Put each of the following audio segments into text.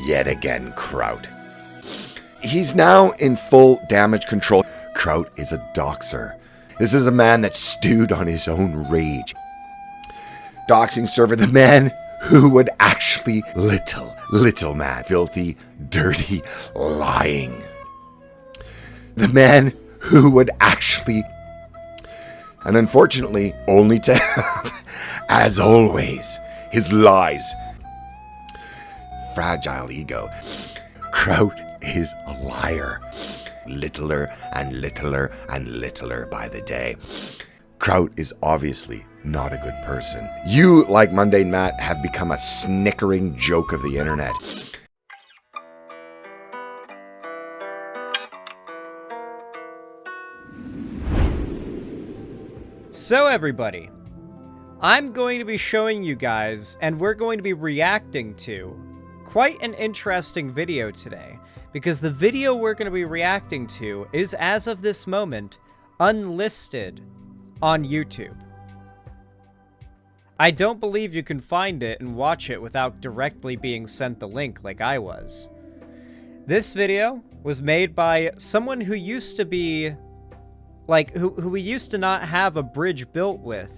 yet again, Kraut. He's now in full damage control. Kraut is a doxer. This is a man that stewed on his own rage. Doxing server, the man who would actually little man, filthy, dirty, lying. The man who would actually, and unfortunately, only to have, as always, his lies. Fragile ego. Kraut is a liar. Littler and littler and littler by the day. Kraut is obviously not a good person. You, like Mundane Matt, have become a snickering joke of the internet. So everybody, I'm going to be showing you guys, and we're going to be reacting to, quite an interesting video today, because the video we're going to be reacting to is, as of this moment, unlisted on YouTube. I don't believe you can find it and watch it without directly being sent the link like I was. This video was made by someone who used to be, like, who we used to not have a bridge built with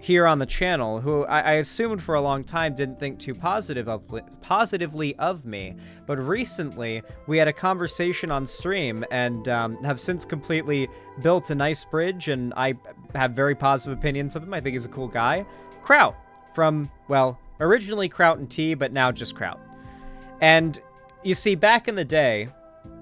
here on the channel, who I assumed for a long time didn't think too positively of me, but recently we had a conversation on stream and have since completely built a nice bridge, and I have very positive opinions of him. I think he's a cool guy. Kraut, from, well, originally Kraut and T, but now just Kraut. And you see, back in the day,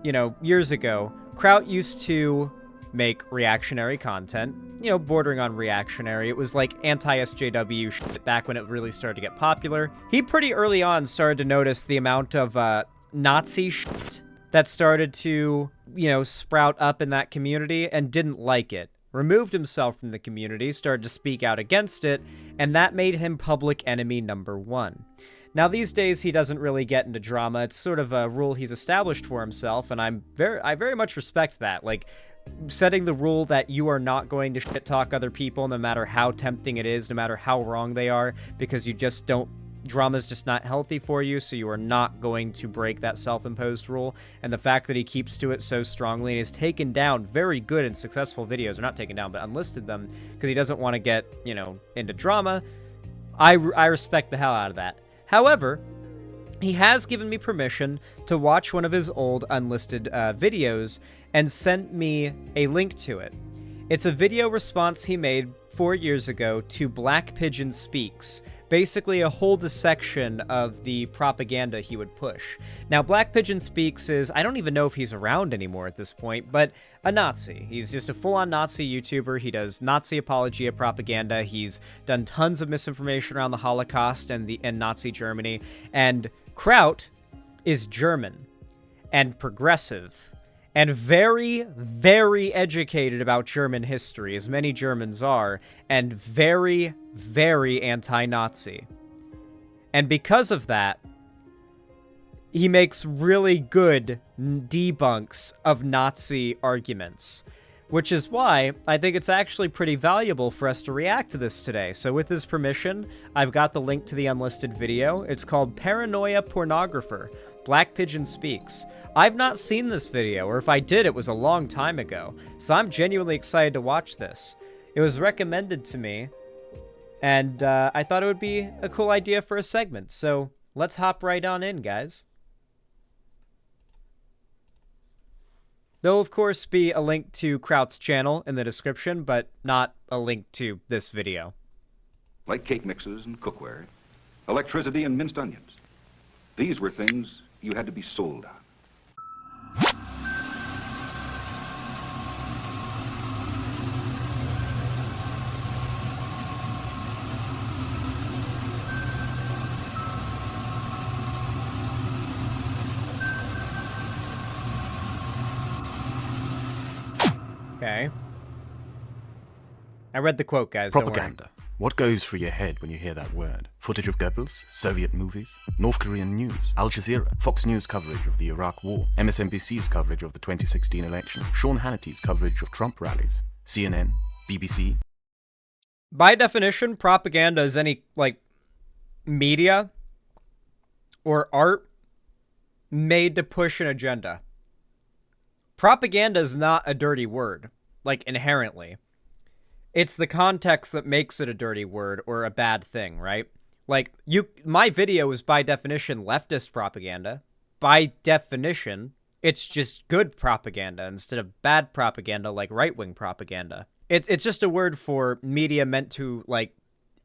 you know, years ago, Kraut used to make reactionary content, you know, bordering on reactionary. It was like anti-SJW shit back when it really started to get popular. He pretty early on started to notice the amount of Nazi shit that started to, you know, sprout up in that community and didn't like it. Removed himself from the community, started to speak out against it, and that made him public enemy #1. Now, these days, he doesn't really get into drama. It's sort of a rule he's established for himself, and I very much respect that. Like, setting the rule that you are not going to shit-talk other people, no matter how tempting it is, no matter how wrong they are, because you just don't, drama's just not healthy for you, so you are not going to break that self-imposed rule. And the fact that he keeps to it so strongly and has taken down very good and successful videos, or not taken down, but unlisted them, because he doesn't want to get, you know, into drama, I respect the hell out of that. However, he has given me permission to watch one of his old unlisted videos and sent me a link to it. It's a video response he made 4 years ago to Black Pigeon Speaks, basically a whole dissection of the propaganda he would push. Now, Black Pigeon Speaks is, I don't even know if he's around anymore at this point, but a Nazi. He's just a full-on Nazi YouTuber. He does Nazi apologia propaganda. He's done tons of misinformation around the Holocaust and Nazi Germany. And Kraut is German and progressive and very, very educated about German history, as many Germans are, and very, very anti-Nazi. And because of that, he makes really good debunks of Nazi arguments, which is why I think it's actually pretty valuable for us to react to this today. So with his permission, I've got the link to the unlisted video. It's called Paranoia Pornographer, Black Pigeon Speaks. I've not seen this video, or if I did, it was a long time ago, so I'm genuinely excited to watch this. It was recommended to me, and I thought it would be a cool idea for a segment, so let's hop right on in, guys. There'll, of course, be a link to Kraut's channel in the description, but not a link to this video. Like cake mixes and cookware, electricity and minced onions. These were things you had to be sold on. Okay. I read the quote, guys. Propaganda. What goes through your head when you hear that word? Footage of Goebbels, Soviet movies, North Korean news, Al Jazeera, Fox News coverage of the Iraq War, MSNBC's coverage of the 2016 election, Sean Hannity's coverage of Trump rallies, CNN, BBC. By definition, propaganda is any, like, media or art made to push an agenda. Propaganda is not a dirty word, like inherently. It's the context that makes it a dirty word or a bad thing, right? Like, my video is by definition leftist propaganda. By definition, it's just good propaganda instead of bad propaganda like right-wing propaganda. It's just a word for media meant to, like,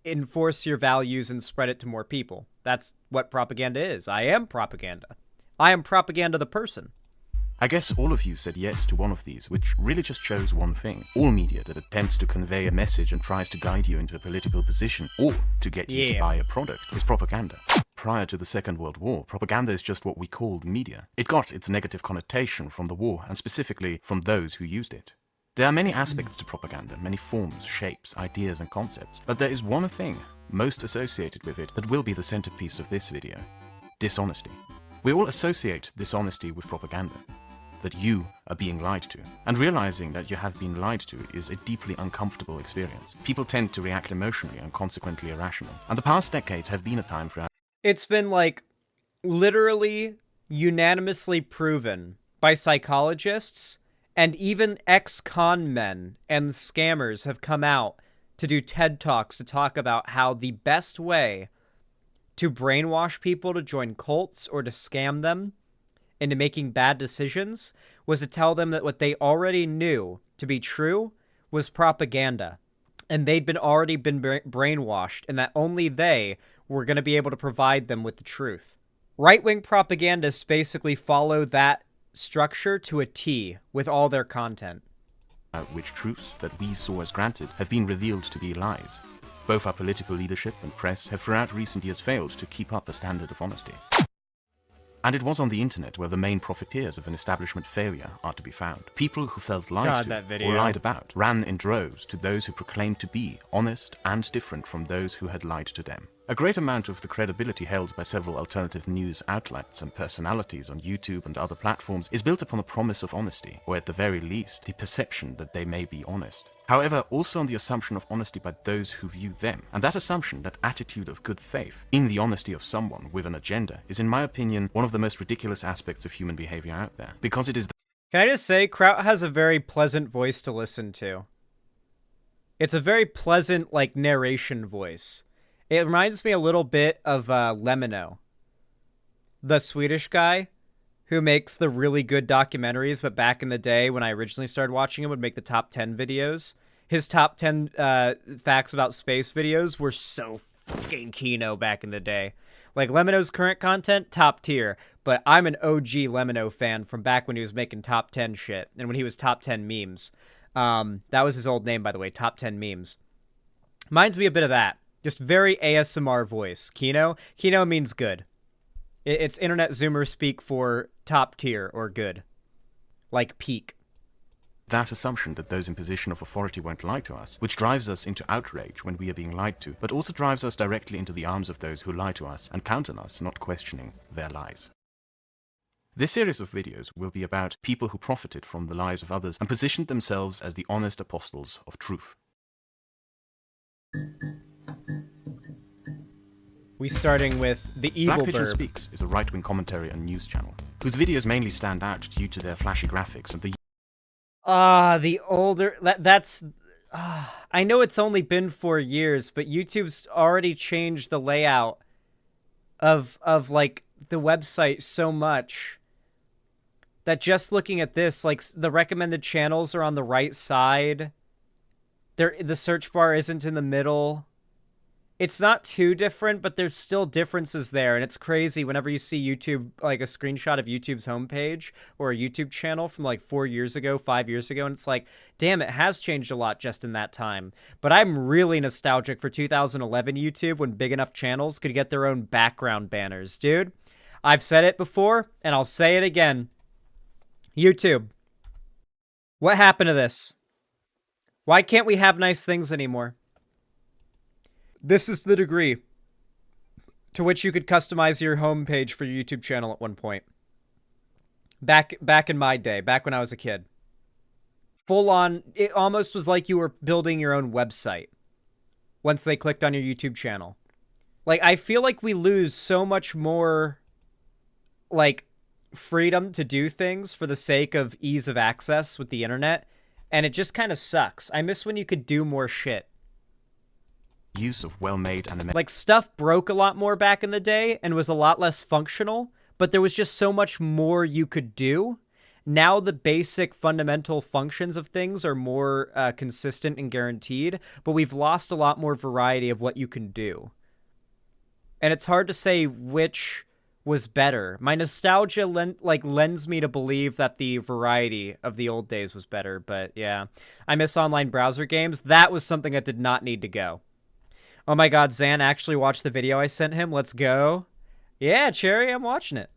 enforce your values and spread it to more people. That's what propaganda is. I am propaganda. I am propaganda the person. I guess all of you said yes to one of these, which really just shows one thing. All media that attempts to convey a message and tries to guide you into a political position, or to get you to buy a product, is propaganda. Prior to the Second World War, propaganda is just what we called media. It got its negative connotation from the war, and specifically from those who used it. There are many aspects to propaganda, many forms, shapes, ideas, and concepts, but there is one thing most associated with it that will be the centerpiece of this video: dishonesty. We all associate dishonesty with propaganda. That you are being lied to. And realizing that you have been lied to is a deeply uncomfortable experience. People tend to react emotionally and consequently irrational. And the past decades have been a time for... It's been, like, literally unanimously proven by psychologists, and even ex-con men and scammers have come out to do TED Talks to talk about how the best way to brainwash people to join cults or to scam them into making bad decisions was to tell them that what they already knew to be true was propaganda. And they'd already been brainwashed, and that only they were going to be able to provide them with the truth. Right-wing propagandists basically follow that structure to a T with all their content. Which truths that we saw as granted have been revealed to be lies. Both our political leadership and press have throughout recent years failed to keep up a standard of honesty. And it was on the internet where the main profiteers of an establishment failure are to be found. People who felt lied to or lied about ran in droves to those who proclaimed to be honest and different from those who had lied to them. A great amount of the credibility held by several alternative news outlets and personalities on YouTube and other platforms is built upon the promise of honesty, or at the very least, the perception that they may be honest. However, also on the assumption of honesty by those who view them. And that assumption, that attitude of good faith in the honesty of someone with an agenda, is in my opinion one of the most ridiculous aspects of human behavior out there. Because it is Can I just say, Kraut has a very pleasant voice to listen to. It's a very pleasant, like, narration voice. It reminds me a little bit of Lemino, the Swedish guy who makes the really good documentaries, but back in the day when I originally started watching him would make the top 10 videos. His top 10 facts about space videos were so fucking kino back in the day. Like, Lemino's current content, top tier, but I'm an OG Lemino fan from back when he was making top 10 shit, and when he was top 10 memes. That was his old name, by the way, top 10 memes. Reminds me a bit of that. Just very ASMR voice. Kino? Kino means good. It's internet zoomer speak for top tier or good. Like peak. that assumption that those in position of authority won't lie to us, which drives us into outrage when we are being lied to, but also drives us directly into the arms of those who lie to us and count on us not questioning their lies. This series of videos will be about people who profited from the lies of others and positioned themselves as the honest apostles of truth. We starting with the evil Black Pigeon burb. Speaks is a right-wing commentary and news channel, whose videos mainly stand out due to their flashy graphics and the The older... That's... I know it's only been 4 years, but YouTube's already changed the layout of like, the website so much that just looking at this, like, the recommended channels are on the right side. The search bar isn't in the middle. It's not too different, but there's still differences there, and it's crazy whenever you see YouTube, like a screenshot of YouTube's homepage or a YouTube channel from like 4 years ago, 5 years ago, and it's like, damn, it has changed a lot just in that time. But I'm really nostalgic for 2011 YouTube when big enough channels could get their own background banners. Dude, I've said it before, and I'll say it again. YouTube, what happened to this? Why can't we have nice things anymore? This is the degree to which you could customize your homepage for your YouTube channel at one point. Back in my day, back when I was a kid. Full on, it almost was like you were building your own website once they clicked on your YouTube channel. Like, I feel like we lose so much more, like, freedom to do things for the sake of ease of access with the internet, and it just kind of sucks. I miss when you could do more shit. Use of well-made animation. Like, stuff broke a lot more back in the day and was a lot less functional, but there was just so much more you could do. Now the basic fundamental functions of things are more consistent and guaranteed, but we've lost a lot more variety of what you can do. And it's hard to say which was better. My nostalgia lends me to believe that the variety of the old days was better, but yeah. I miss online browser games. That was something that did not need to go. Oh my god, Zan actually watched the video I sent him. Let's go. Yeah, Cherry, I'm watching it.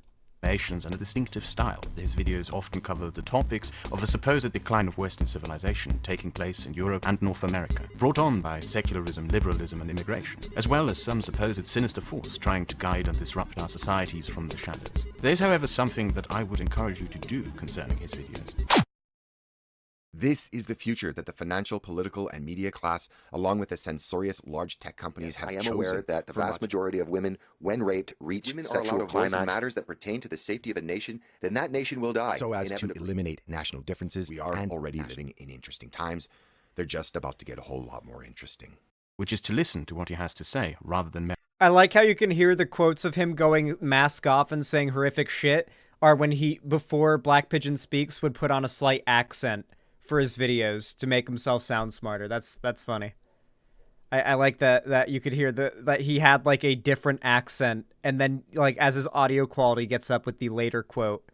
And a distinctive style. His videos often cover the topics of the supposed decline of Western civilization taking place in Europe and North America, brought on by secularism, liberalism, and immigration, as well as some supposed sinister force trying to guide and disrupt our societies from the shadows. There is, however, something that I would encourage you to do concerning his videos. This is the future that the financial, political, and media class, along with the censorious large tech companies, have chosen. I am aware that the vast majority of women, when raped, reach sexual climax. Matters that pertain to the safety of a nation, then that nation will die. So as to eliminate national differences, we are already living in interesting times. They're just about to get a whole lot more interesting. Which is to listen to what he has to say, rather than... I like how you can hear the quotes of him going mask off and saying horrific shit are when he, before Black Pigeon Speaks, would put on a slight accent for his videos to make himself sound smarter. That's funny. I like that you could hear that he had like a different accent, and then like as his audio quality gets up with the later quote,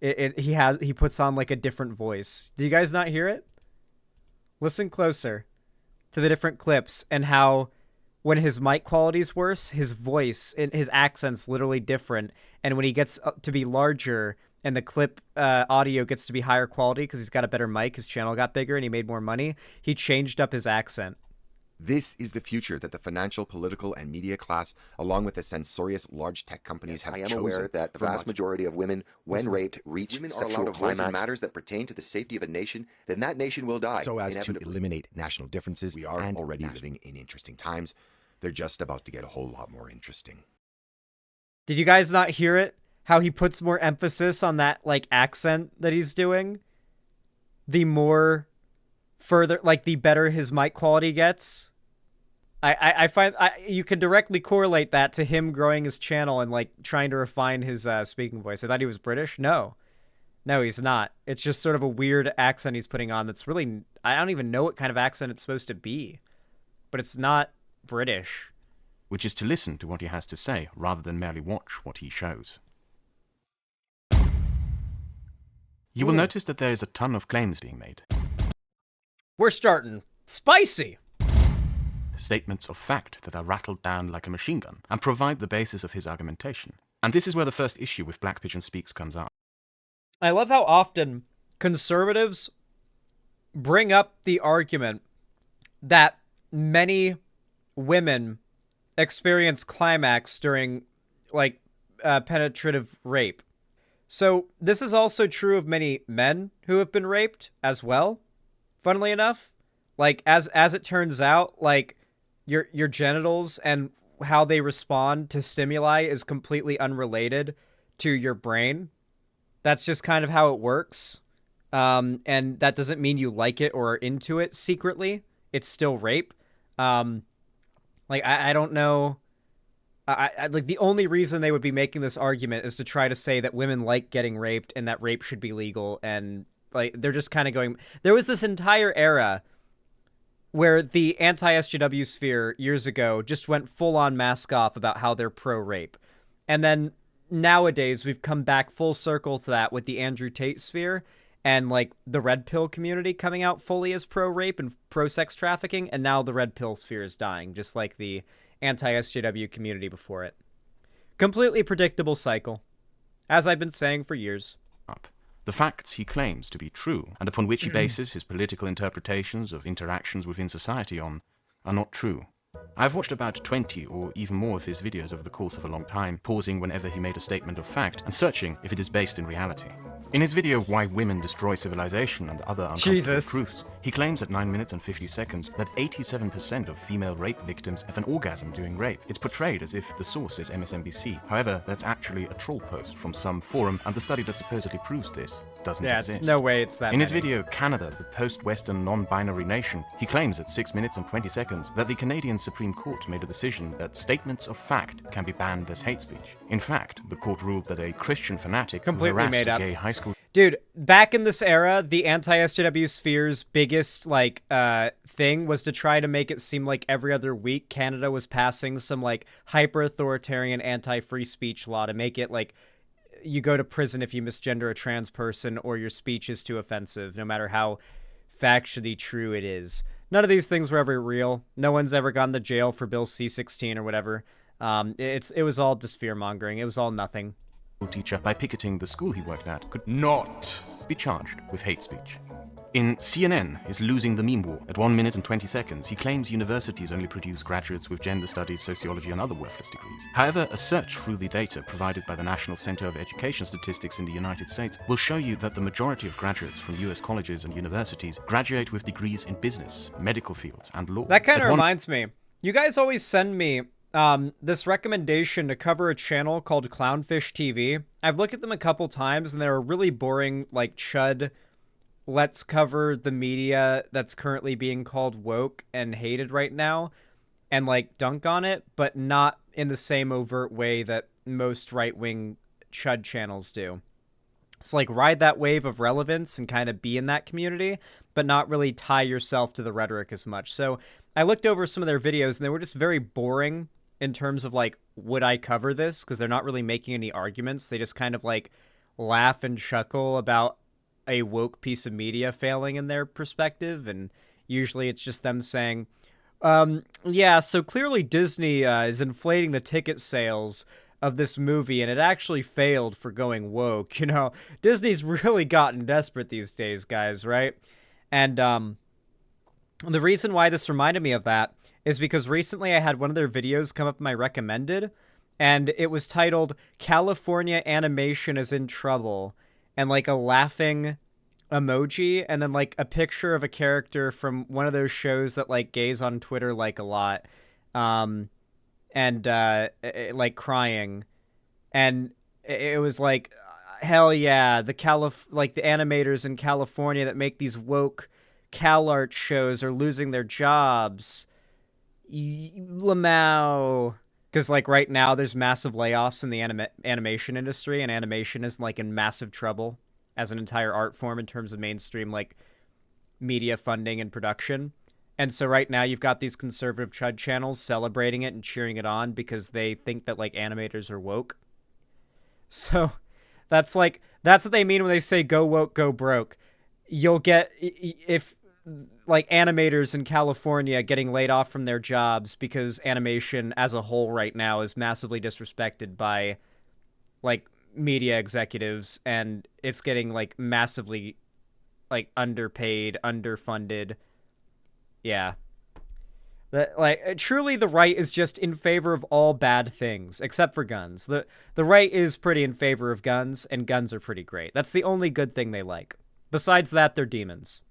he puts on like a different voice. Do you guys not hear it? Listen closer to the different clips and how when his mic quality's worse, his voice and his accent's literally different, and when he gets to be larger and the clip audio gets to be higher quality because he's got a better mic, his channel got bigger, and he made more money, he changed up his accent. This is the future that the financial, political, and media class, along with the censorious large tech companies, have chosen. I am aware that the vast majority of women, when raped, reach sexual climax. Matters that pertain to the safety of a nation, then that nation will die. So as to eliminate national differences, we are already living in interesting times. They're just about to get a whole lot more interesting. Did you guys not hear it? How he puts more emphasis on that like accent that he's doing? The more further, like the better his mic quality gets. I find you can directly correlate that to him growing his channel and like trying to refine his speaking voice. I thought he was British. No, he's not. It's just sort of a weird accent he's putting on. That's really, I don't even know what kind of accent it's supposed to be, but it's not British. Which is to listen to what he has to say rather than merely watch what he shows. You will notice that there is a ton of claims being made. We're starting spicy. Statements of fact that are rattled down like a machine gun and provide the basis of his argumentation. And this is where the first issue with Black Pigeon Speaks comes up. I love how often conservatives bring up the argument that many women experience climax during, like, penetrative rape. So this is also true of many men who have been raped as well, funnily enough. Like, as it turns out, like, your genitals and how they respond to stimuli is completely unrelated to your brain. That's just kind of how it works. And that doesn't mean you like it or are into it secretly. It's still rape. Like, I don't know. I like, the only reason they would be making this argument is to try to say that women like getting raped and that rape should be legal. And like, they're just kind of going, there was this entire era where the anti-SJW sphere years ago just went full on mask off about how they're pro-rape. And then nowadays we've come back full circle to that with the Andrew Tate sphere and like the red pill community coming out fully as pro-rape and pro-sex trafficking. And now the red pill sphere is dying, just like the anti-SJW community before it. Completely predictable cycle, as I've been saying for years. The facts he claims to be true, and upon which he bases his political interpretations of interactions within society on, are not true. I've watched about 20 or even more of his videos over the course of a long time, pausing whenever he made a statement of fact and searching if it is based in reality. In his video Why Women Destroy Civilization and Other Uncomfortable Truths, He claims at 9 minutes and 50 seconds that 87% of female rape victims have an orgasm during rape. It's portrayed as if the source is MSNBC. However, that's actually a troll post from some forum, and the study that supposedly proves this doesn't exist. No way it's that In his many. video, Canada, the post-Western non-binary nation, he claims at 6 minutes and 20 seconds that the Canadian Supreme Court made a decision that statements of fact can be banned as hate speech. In fact, the court ruled that a Christian fanatic who Completely harassed made a up. gay high school Dude, back in this era, the anti-SJW sphere's biggest, thing was to try to make it seem like every other week Canada was passing some, hyper-authoritarian anti-free speech law to make it, you go to prison if you misgender a trans person or your speech is too offensive, no matter how factually true it is. None of these things were ever real. No one's ever gone to jail for Bill C-16 or whatever. It was all just fear-mongering. It was all nothing. teacher by picketing the school he worked at could not be charged with hate speech. In CNN is losing the meme war. At 1 minute and 20 seconds, he claims universities only produce graduates with gender studies, sociology, and other worthless degrees. However, a search through the data provided by the National Center of Education Statistics in the United States will show you that the majority of graduates from US colleges and universities graduate with degrees in business, medical fields, and law. That kind of reminds me. You guys always send me this recommendation to cover a channel called Clownfish TV. I've looked at them a couple times, and they're really boring, chud. Let's cover the media that's currently being called woke and hated right now and dunk on it, but not in the same overt way that most right-wing chud channels do. It's ride that wave of relevance and kind of be in that community, but not really tie yourself to the rhetoric as much. So I looked over some of their videos and they were just very boring in terms of would I cover this? Because they're not really making any arguments. They just kind of laugh and chuckle about a woke piece of media failing in their perspective, and usually it's just them saying, yeah, so clearly Disney is inflating the ticket sales of this movie, and it actually failed for going woke. Disney's really gotten desperate these days, guys, right? And the reason why this reminded me of that is because recently I had one of their videos come up in my recommended, and it was titled, California Animation is in Trouble, and a laughing emoji, and then a picture of a character from one of those shows that gays on Twitter a lot, and crying, and it was hell yeah, the the animators in California that make these woke CalArt shows are losing their jobs. Lamau. Because, right now, there's massive layoffs in the animation industry, and animation is, in massive trouble as an entire art form in terms of mainstream, media funding and production. And so right now, you've got these conservative chud channels celebrating it and cheering it on because they think that, animators are woke. So that's what they mean when they say go woke, go broke. You'll get, if animators in California getting laid off from their jobs because animation as a whole right now is massively disrespected by media executives, and it's getting massively underpaid, underfunded. Yeah. Truly the right is just in favor of all bad things except for guns. The right is pretty in favor of guns, and guns are pretty great. That's the only good thing they like. Besides that, they're demons.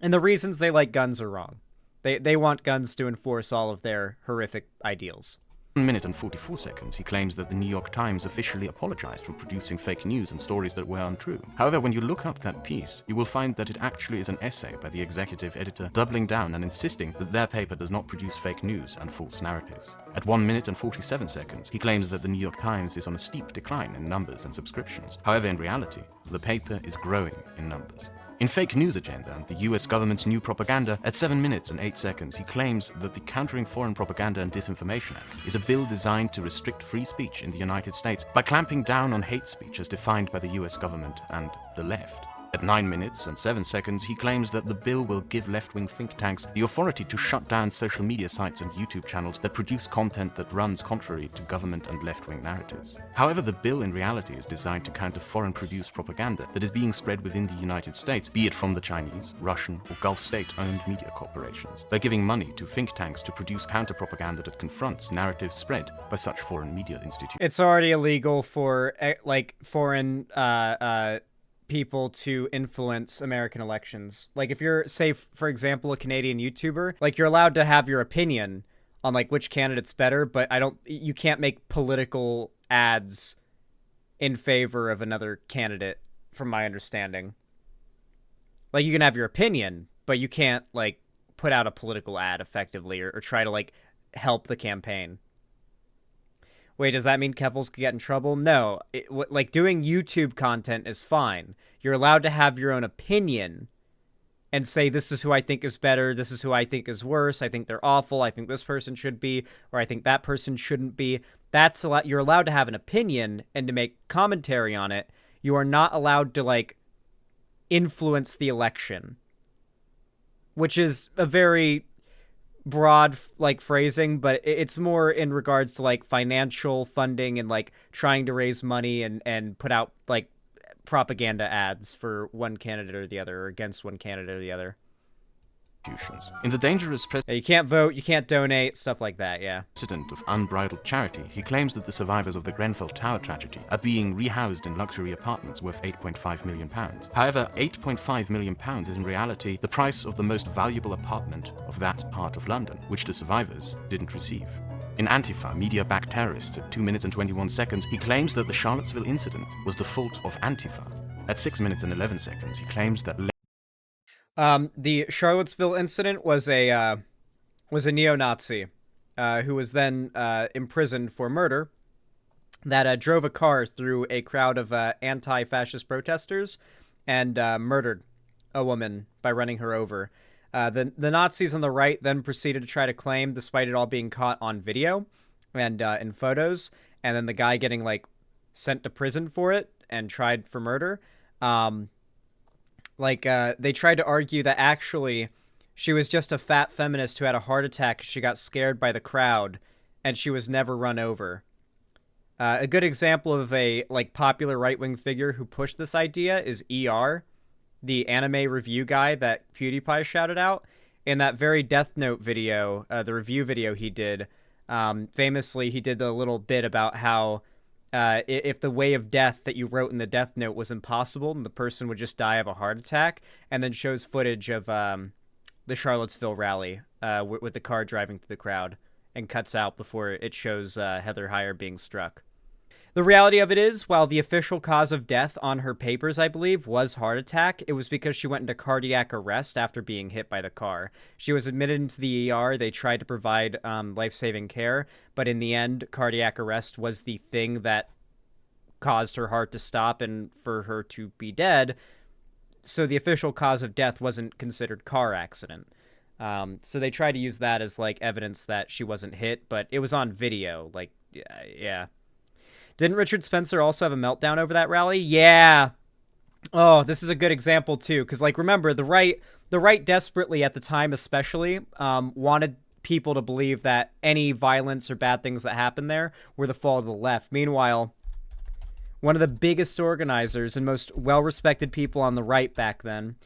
And the reasons they like guns are wrong. They want guns to enforce all of their horrific ideals. 1 minute and 44 seconds, he claims that the New York Times officially apologized for producing fake news and stories that were untrue. However, when you look up that piece, you will find that it actually is an essay by the executive editor doubling down and insisting that their paper does not produce fake news and false narratives. At 1 minute and 47 seconds, he claims that the New York Times is on a steep decline in numbers and subscriptions. However, in reality, the paper is growing in numbers. In Fake News Agenda and the US government's new propaganda, at 7 minutes and 8 seconds, he claims that the Countering Foreign Propaganda and Disinformation Act is a bill designed to restrict free speech in the United States by clamping down on hate speech as defined by the US government and the left. At 9 minutes and 7 seconds, he claims that the bill will give left-wing think tanks the authority to shut down social media sites and YouTube channels that produce content that runs contrary to government and left-wing narratives. However, the bill in reality is designed to counter foreign-produced propaganda that is being spread within the United States, be it from the Chinese, Russian, or Gulf state-owned media corporations, by giving money to think tanks to produce counter-propaganda that confronts narratives spread by such foreign media institutions. It's already illegal for foreign people to influence American elections. Like, if you're, say, for example, a Canadian YouTuber, like, you're allowed to have your opinion on, like, which candidate's better, but you can't make political ads in favor of another candidate, from my understanding. Like, you can have your opinion, but you can't, like, put out a political ad effectively or try to, like, help the campaign. Wait, does that mean Kevils could get in trouble? No. Like, doing YouTube content is fine. You're allowed to have your own opinion and say, this is who I think is better, this is who I think is worse, I think they're awful, I think this person should be, or I think that person shouldn't be. You're allowed to have an opinion and to make commentary on it. You are not allowed to, like, influence the election. Which is a very broad, like, phrasing, but it's more in regards to, like, financial funding and, like, trying to raise money and put out, like, propaganda ads for one candidate or the other, or against one candidate or the other. In the dangerous Yeah, you can't vote, you can't donate, stuff like that, yeah. precedent of unbridled charity, he claims that the survivors of the Grenfell Tower tragedy are being rehoused in luxury apartments worth £8.5 million. However, £8.5 million is in reality the price of the most valuable apartment of that part of London, which the survivors didn't receive. In Antifa, media-backed terrorists at 2 minutes and 21 seconds, he claims that the Charlottesville incident was the fault of Antifa. At 6 minutes and 11 seconds, he claims that the Charlottesville incident was a neo-Nazi who was then imprisoned for murder that drove a car through a crowd of anti-fascist protesters and murdered a woman by running her over. The Nazis on the right then proceeded to try to claim, despite it all being caught on video and in photos, and then the guy getting, like, sent to prison for it and tried for murder. They tried to argue that actually she was just a fat feminist who had a heart attack because she got scared by the crowd and she was never run over. A good example of a, like, popular right-wing figure who pushed this idea is ER, the anime review guy that PewDiePie shouted out. In that very Death Note video, the review video he did, famously he did a little bit about how if the way of death that you wrote in the Death Note was impossible, and the person would just die of a heart attack, and then shows footage of the Charlottesville rally with the car driving through the crowd, and cuts out before it shows Heather Heyer being struck. The reality of it is, while the official cause of death on her papers, I believe, was heart attack, it was because she went into cardiac arrest after being hit by the car. She was admitted into the ER. They tried to provide life-saving care, but in the end, cardiac arrest was the thing that caused her heart to stop and for her to be dead. So the official cause of death wasn't considered car accident. So they tried to use that as, like, evidence that she wasn't hit, but it was on video. Like, yeah. Didn't Richard Spencer also have a meltdown over that rally? Yeah. Oh, this is a good example, too, because, like, remember, the right desperately at the time especially wanted people to believe that any violence or bad things that happened there were the fault of the left. Meanwhile, one of the biggest organizers and most well-respected people on the right back then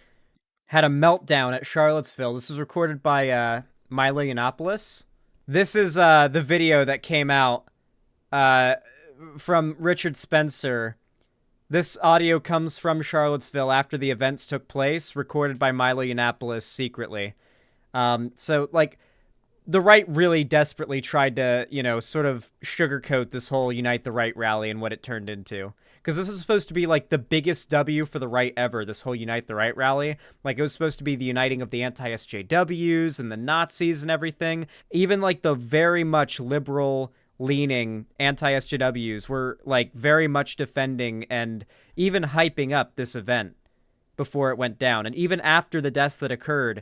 had a meltdown at Charlottesville. This was recorded by Milo Yiannopoulos. This is the video that came out from Richard Spencer. This audio comes from Charlottesville after the events took place, recorded by Milo Yiannopoulos secretly. So, like, the right really desperately tried to, you know, sort of sugarcoat this whole Unite the Right rally and what it turned into. Because this was supposed to be, like, the biggest W for the right ever, this whole Unite the Right rally. Like, it was supposed to be the uniting of the anti-SJWs and the Nazis and everything. Even, like, the very much liberal leaning anti-SJWs were, like, very much defending and even hyping up this event before it went down. And even after the deaths that occurred,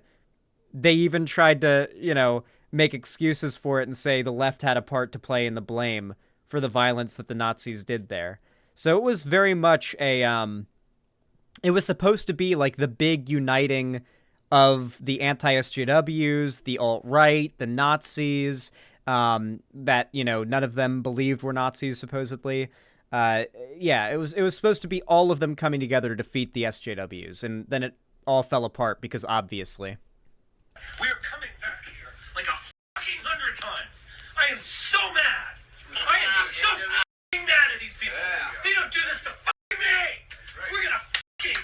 they even tried to, you know, make excuses for it and say the left had a part to play in the blame for the violence that the Nazis did there. So it was very much a, it was supposed to be, like, the big uniting of the anti-SJWs, the alt-right, the Nazis, that, you know, none of them believed were Nazis, supposedly. Yeah, it was supposed to be all of them coming together to defeat the SJWs, and then it all fell apart because, obviously. We are coming back here like a fucking 100 times. I am so mad. I am so fucking mad at these people. They don't do this to fucking me. We're gonna fucking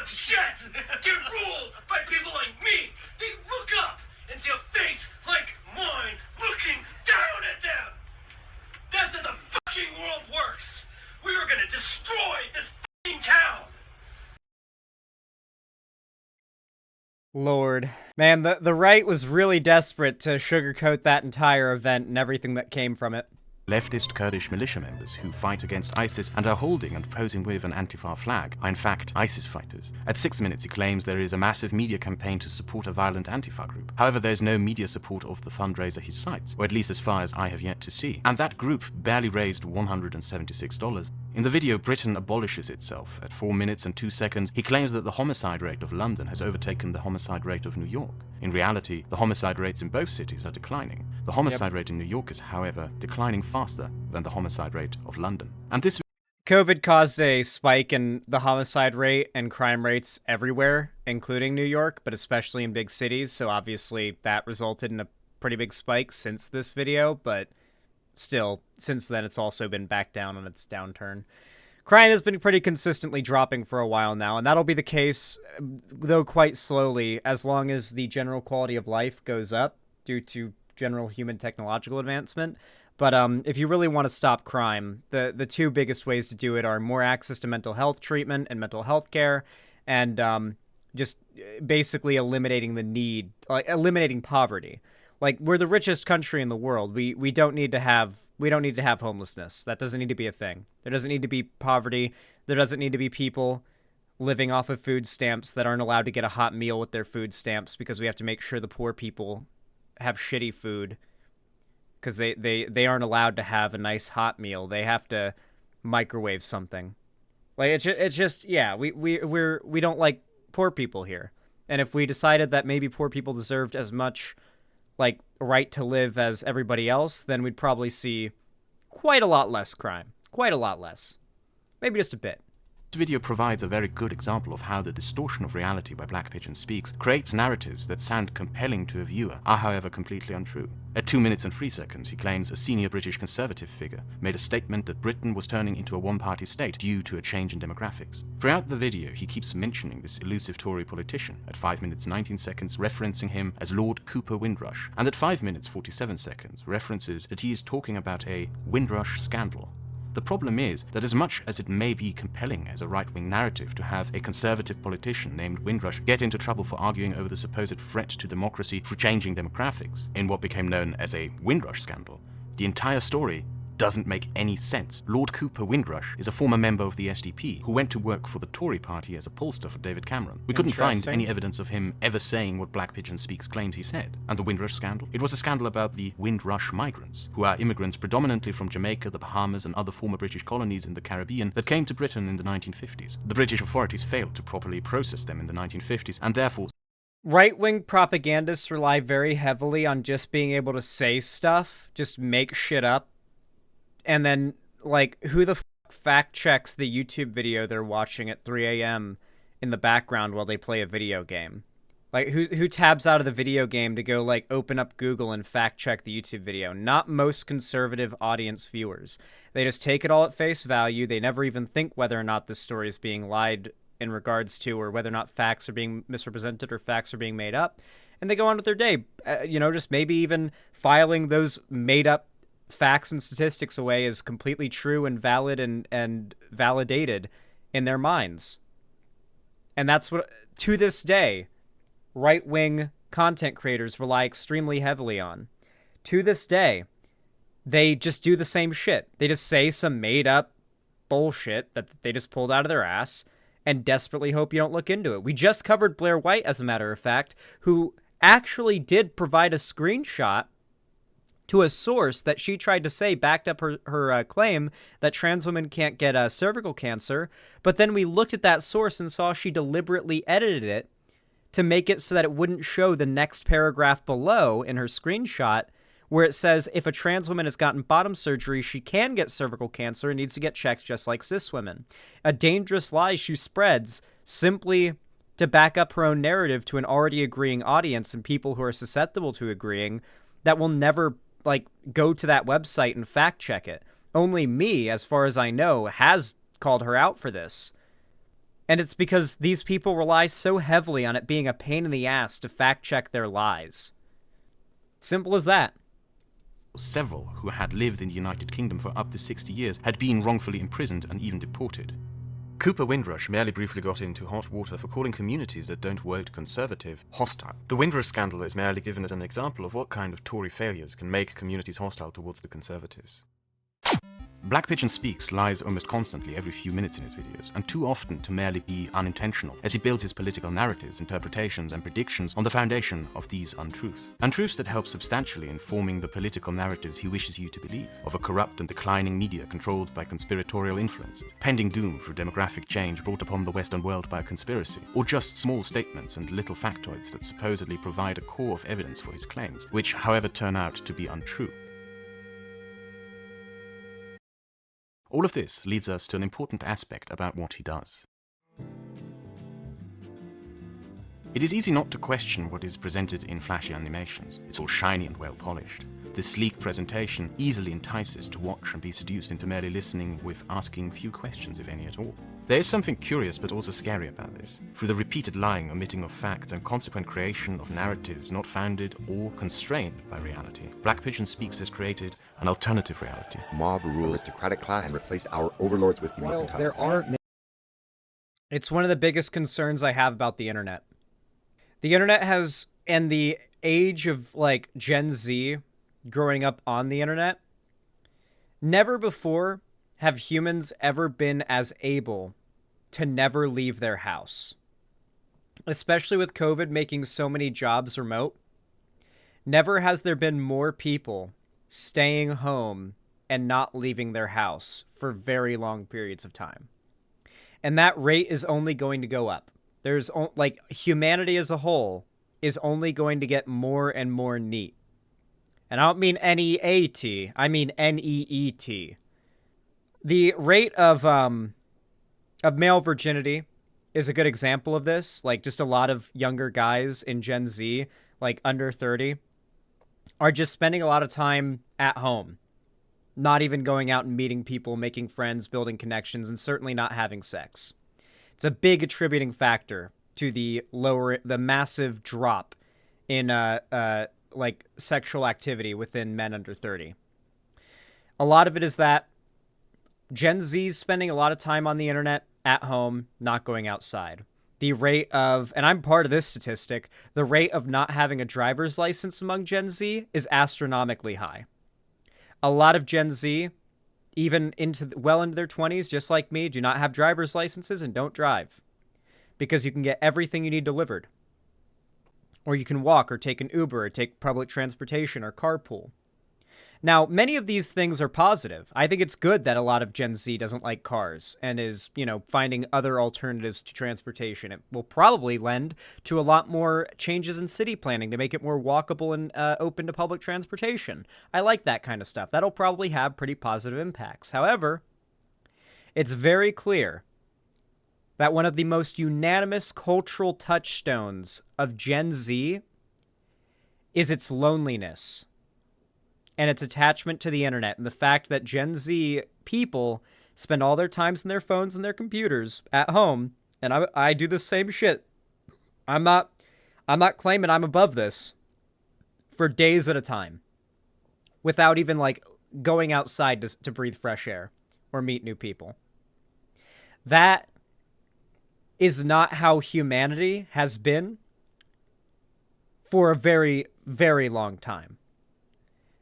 shit get ruled by people like me. They look up and see a face like mine looking down at them. That's how the fucking world works. We are gonna destroy this fucking town. Lord. Man, the right was really desperate to sugarcoat that entire event and everything that came from it. Leftist Kurdish militia members who fight against ISIS and are holding and posing with an Antifa flag are in fact ISIS fighters. At 6 Minutes he claims there is a massive media campaign to support a violent Antifa group. However, there is no media support of the fundraiser he cites, or at least as far as I have yet to see. And that group barely raised $176. In the video, Britain abolishes itself. At 4 minutes and 2 seconds, he claims that the homicide rate of London has overtaken the homicide rate of New York. In reality, the homicide rates in both cities are declining. The homicide rate in New York is, however, declining faster than the homicide rate of London. And this COVID caused a spike in the homicide rate and crime rates everywhere, including New York, but especially in big cities, so obviously that resulted in a pretty big spike since this video, but still, since then it's also been back down on its downturn. Crime has been pretty consistently dropping for a while now, and that'll be the case, though quite slowly, as long as the general quality of life goes up due to general human technological advancement. But if you really want to stop crime, the two biggest ways to do it are more access to mental health treatment and mental health care, and just basically eliminating the need, like eliminating poverty. Like, we're the richest country in the world. We don't need to have homelessness. That doesn't need to be a thing. There doesn't need to be poverty. There doesn't need to be people living off of food stamps that aren't allowed to get a hot meal with their food stamps because we have to make sure the poor people have shitty food because they aren't allowed to have a nice hot meal. They have to microwave something. Like, it's just yeah, we don't like poor people here. And if we decided that maybe poor people deserved as much like right to live as everybody else, then we'd probably see quite a lot less crime. Quite a lot less. Maybe just a bit. This video provides a very good example of how the distortion of reality by Black Pigeon Speaks creates narratives that sound compelling to a viewer, are however completely untrue. At 2 minutes and 3 seconds, he claims a senior British Conservative figure made a statement that Britain was turning into a one-party state due to a change in demographics. Throughout the video, he keeps mentioning this elusive Tory politician, at 5 minutes 19 seconds referencing him as Lord Cooper Windrush, and at 5 minutes 47 seconds references that he is talking about a Windrush scandal. The problem is that as much as it may be compelling as a right-wing narrative to have a conservative politician named Windrush get into trouble for arguing over the supposed threat to democracy through changing demographics in what became known as a Windrush scandal, the entire story doesn't make any sense. Lord Cooper Windrush is a former member of the SDP who went to work for the Tory party as a pollster for David Cameron. We couldn't find any evidence of him ever saying what Black Pigeon Speaks claims he said. And the Windrush scandal? It was a scandal about the Windrush migrants, who are immigrants predominantly from Jamaica, the Bahamas, and other former British colonies in the Caribbean that came to Britain in the 1950s. The British authorities failed to properly process them in the 1950s, and therefore right-wing propagandists rely very heavily on just being able to say stuff, just make shit up. And then, like, who the fact checks the YouTube video they're watching at 3 a.m. in the background while they play a video game? Like, who tabs out of the video game to go, like, open up Google and fact check the YouTube video? Not most conservative audience viewers. They just take it all at face value. They never even think whether or not this story is being lied in regards to, or whether or not facts are being misrepresented or facts are being made up. And they go on with their day, just maybe even filing those made-up facts and statistics away as completely true and valid and validated in their minds. And that's what, to this day, right-wing content creators rely extremely heavily on. To this day, they just do the same shit. They just say some made-up bullshit that they just pulled out of their ass and desperately hope you don't look into it. We just covered Blair White, as a matter of fact, who actually did provide a screenshot to a source that she tried to say backed up her claim that trans women can't get cervical cancer. But then we looked at that source and saw she deliberately edited it to make it so that it wouldn't show the next paragraph below in her screenshot where it says if a trans woman has gotten bottom surgery, she can get cervical cancer and needs to get checked just like cis women. A dangerous lie she spreads simply to back up her own narrative to an already agreeing audience and people who are susceptible to agreeing that will never go to that website and fact check it. Only me, as far as I know, has called her out for this. And it's because these people rely so heavily on it being a pain in the ass to fact-check their lies. Simple as that. Several who had lived in the United Kingdom for up to 60 years had been wrongfully imprisoned and even deported. Cooper Windrush merely briefly got into hot water for calling communities that don't vote Conservative hostile. The Windrush scandal is merely given as an example of what kind of Tory failures can make communities hostile towards the Conservatives. Black Pigeon speaks lies almost constantly every few minutes in his videos, and too often to merely be unintentional, as he builds his political narratives, interpretations, and predictions on the foundation of these untruths. Untruths that help substantially in forming the political narratives he wishes you to believe, of a corrupt and declining media controlled by conspiratorial influences, pending doom through demographic change brought upon the Western world by a conspiracy, or just small statements and little factoids that supposedly provide a core of evidence for his claims, which, however, turn out to be untrue. All of this leads us to an important aspect about what he does. It is easy not to question what is presented in flashy animations. It's all shiny and well polished. This sleek presentation easily entices to watch and be seduced into merely listening with asking few questions, if any at all. There is something curious but also scary about this. Through the repeated lying, omitting of fact, and consequent creation of narratives not founded or constrained by reality, Black Pigeon Speaks has created an alternative reality. Mob rule aristocratic class and replace our overlords with the mercantile. There are It's one of the biggest concerns I have about the internet. The internet has, and the age of, like, Gen Z growing up on the internet, never before have humans ever been as able to never leave their house. Especially with COVID making so many jobs remote, never has there been more people staying home and not leaving their house for very long periods of time. And that rate is only going to go up. There's, like, humanity as a whole is only going to get more and more neat. And I don't mean N-E-A-T, I mean N-E-E-T. The rate of male virginity is a good example of this. Like, just a lot of younger guys in Gen Z, like under 30, are just spending a lot of time at home. Not even going out and meeting people, making friends, building connections, and certainly not having sex. It's a big attributing factor to the massive drop in like sexual activity within men under 30. A lot of it is that Gen Z's spending a lot of time on the internet, at home, not going outside. The rate of, and I'm part of this statistic, the rate of not having a driver's license among Gen Z is astronomically high. A lot of Gen Z, even well into their 20s, just like me, do not have driver's licenses and don't drive. Because you can get everything you need delivered. Or you can walk, or take an Uber, or take public transportation, or carpool. Now, many of these things are positive. I think it's good that a lot of Gen Z doesn't like cars and is, finding other alternatives to transportation. It will probably lend to a lot more changes in city planning to make it more walkable and open to public transportation. I like that kind of stuff. That'll probably have pretty positive impacts. However, it's very clear that one of the most unanimous cultural touchstones of Gen Z is its loneliness and its attachment to the internet, and the fact that Gen Z people spend all their times in their phones and their computers at home, and I do the same shit. I'm not claiming I'm above this, for days at a time, without even, like, going outside to breathe fresh air or meet new people. That is not how humanity has been for a very, very long time.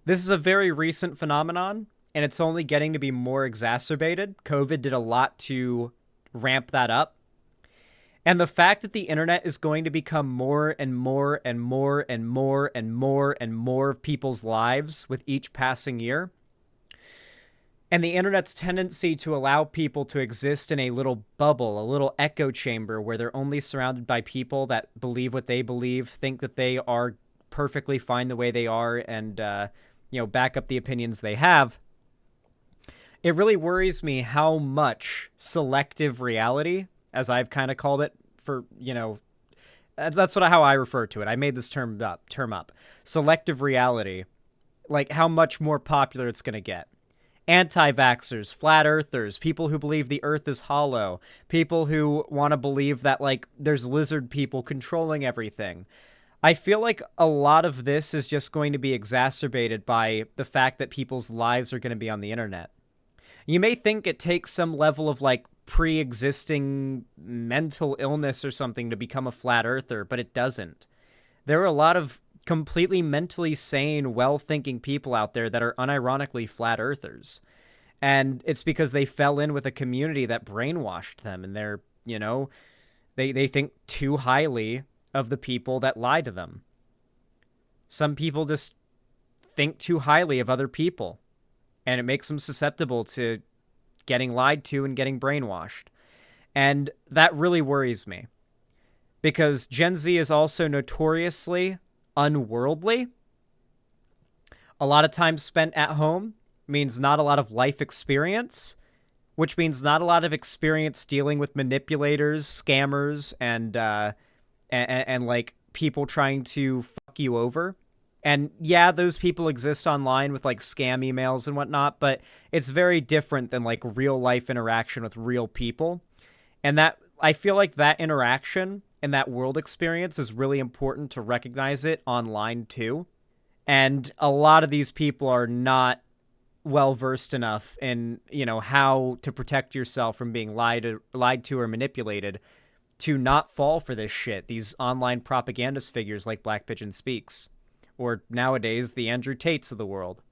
This is a very recent phenomenon, and it's only getting to be more exacerbated. COVID did a lot to ramp that up. And the fact that the internet is going to become more and more and more and more and more and more of people's lives with each passing year, and the internet's tendency to allow people to exist in a little bubble, a little echo chamber where they're only surrounded by people that believe what they believe, think that they are perfectly fine the way they are, and, back up the opinions they have. It really worries me how much selective reality, as I've kind of called it for, that's how I refer to it. I made this term up. Selective reality, like how much more popular it's going to get. Anti-vaxxers, flat earthers, people who believe the earth is hollow, people who want to believe that, like, there's lizard people controlling everything. I feel like a lot of this is just going to be exacerbated by the fact that people's lives are going to be on the internet. You may think it takes some level of, like, pre-existing mental illness or something to become a flat earther, but it doesn't. There are a lot of completely mentally sane, well-thinking people out there that are unironically flat earthers. And it's because they fell in with a community that brainwashed them, and they're, you know, they think too highly of the people that lie to them. Some people just think too highly of other people, and it makes them susceptible to getting lied to and getting brainwashed. And that really worries me, because Gen Z is also notoriously unworldly. A lot of time spent at home means not a lot of life experience, which means not a lot of experience dealing with manipulators, scammers, and like people trying to fuck you over. And yeah, those people exist online with like scam emails and whatnot, but it's very different than like real life interaction with real people. And that, I feel like that interaction and that world experience is really important to recognize it online too. And a lot of these people are not well versed enough in, you know, how to protect yourself from being lied to or manipulated to not fall for this shit. These online propagandist figures like Black Pigeon Speaks, or nowadays the Andrew Tates of the world.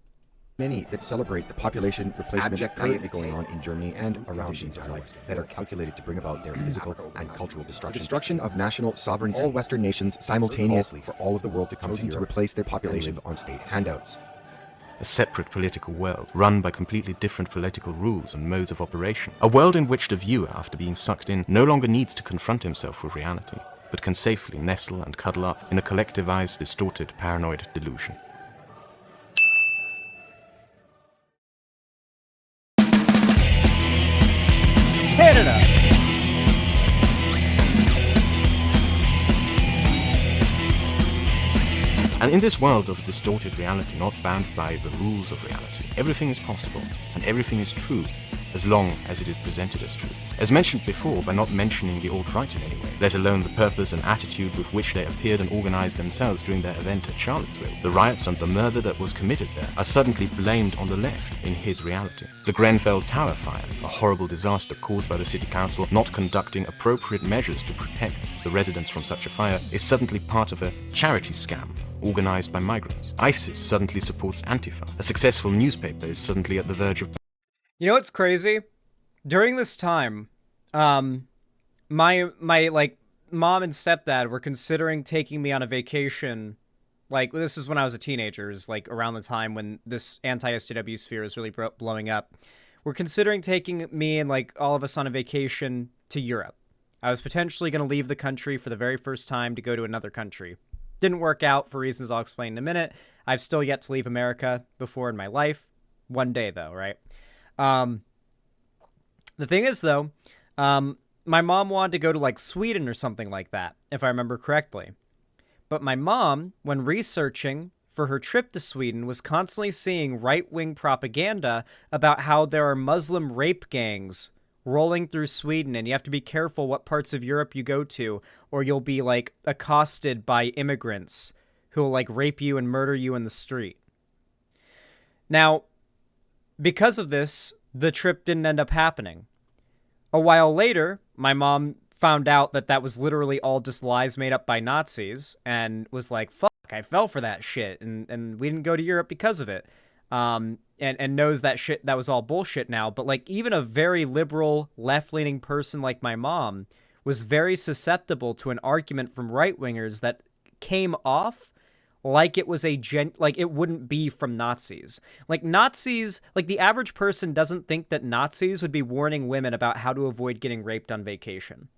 Many that celebrate the population replacement currently going on in Germany and around our life that are calculated to bring about their physical and cultural destruction. Destruction of national sovereignty. All Western nations simultaneously for all of the world to come to replace their population on state handouts. A separate political world, run by completely different political rules and modes of operation. A world in which the viewer, after being sucked in, no longer needs to confront himself with reality, but can safely nestle and cuddle up in a collectivized, distorted, paranoid delusion. Canada! And in this world of distorted reality, not bound by the rules of reality, everything is possible, and everything is true, as long as it is presented as true. As mentioned before, by not mentioning the alt-right in any way, let alone the purpose and attitude with which they appeared and organized themselves during their event at Charlottesville, the riots and the murder that was committed there are suddenly blamed on the left in his reality. The Grenfell Tower fire, a horrible disaster caused by the city council not conducting appropriate measures to protect the residents from such a fire, is suddenly part of a charity scam organized by migrants. ISIS suddenly supports Antifa. A successful newspaper is suddenly at the verge of... You know what's crazy? During this time, my like mom and stepdad were considering taking me on a vacation. Like, this is when I was a teenager, is like around the time when this anti-SJW sphere is really blowing up. We're considering taking me and like all of us on a vacation to Europe. I was potentially going to leave the country for the very first time to go to another country. Didn't work out for reasons I'll explain in a minute. I've still yet to leave America before in my life. One day, though, right? The thing is, though, my mom wanted to go to, like, Sweden or something like that, if I remember correctly. But my mom, when researching for her trip to Sweden, was constantly seeing right-wing propaganda about how there are Muslim rape gangs rolling through Sweden, and you have to be careful what parts of Europe you go to, or you'll be, like, accosted by immigrants who will, like, rape you and murder you in the street. Now, because of this, the trip didn't end up happening. A while later, my mom found out that that was literally all just lies made up by Nazis, and was like, fuck, I fell for that shit, and we didn't go to Europe because of it. And knows that shit, that was all bullshit now. But, like, even a very liberal, left-leaning person like my mom was very susceptible to an argument from right-wingers that came off like it was like it wouldn't be from Nazis. Like, Nazis, like, the average person doesn't think that Nazis would be warning women about how to avoid getting raped on vacation.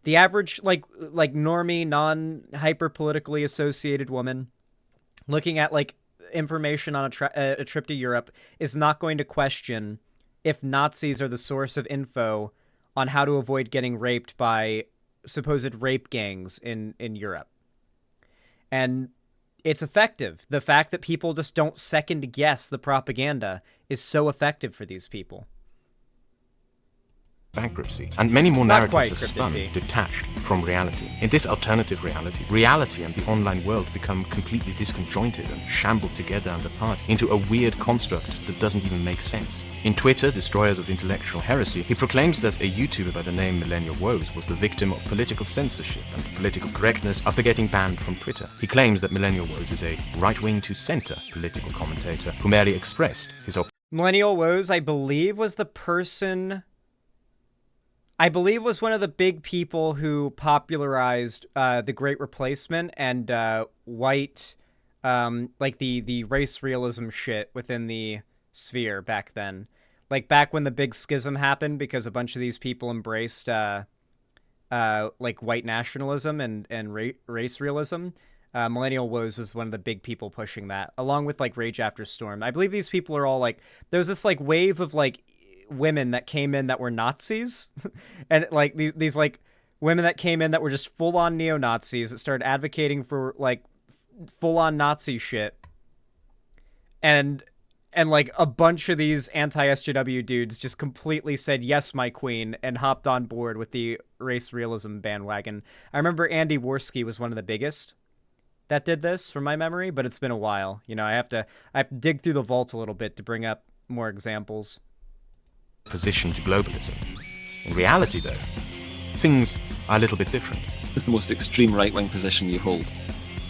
The average, like normie, non-hyper-politically associated woman looking at, like, information on a trip to Europe is not going to question if Nazis are the source of info on how to avoid getting raped by supposed rape gangs in Europe. And it's effective. The fact that people just don't second guess the propaganda is so effective for these people. Bankruptcy, and many more Not quite narratives are spun, cryptic. detached from reality. In this alternative reality, reality and the online world become completely disconjointed and shambled together and apart into a weird construct that doesn't even make sense. In Twitter, Destroyers of Intellectual Heresy, he proclaims that a YouTuber by the name Millennial Woes was the victim of political censorship and political correctness after getting banned from Twitter. He claims that Millennial Woes is a right-wing to center political commentator who merely expressed his Millennial Woes, I believe, was the person... I believe was one of the big people who popularized the Great Replacement and white, like the race realism shit within the sphere back then. Like back when the big schism happened because a bunch of these people embraced like white nationalism and race realism. Millennial Woes was one of the big people pushing that, along with like Rage After Storm. I believe these people are all like, there was this like wave of like women that came in that were Nazis and like these like women that came in that were just full-on neo-Nazis that started advocating for like full-on Nazi shit, and like a bunch of these anti-SJW dudes just completely said yes my queen and hopped on board with the race realism bandwagon. I remember Andy Worski was one of the biggest that did this from my memory, but it's been a while. You know, I have to dig through the vault a little bit to bring up more examples. Position to globalism. In reality, though, things are a little bit different. What's the most extreme right-wing position you hold?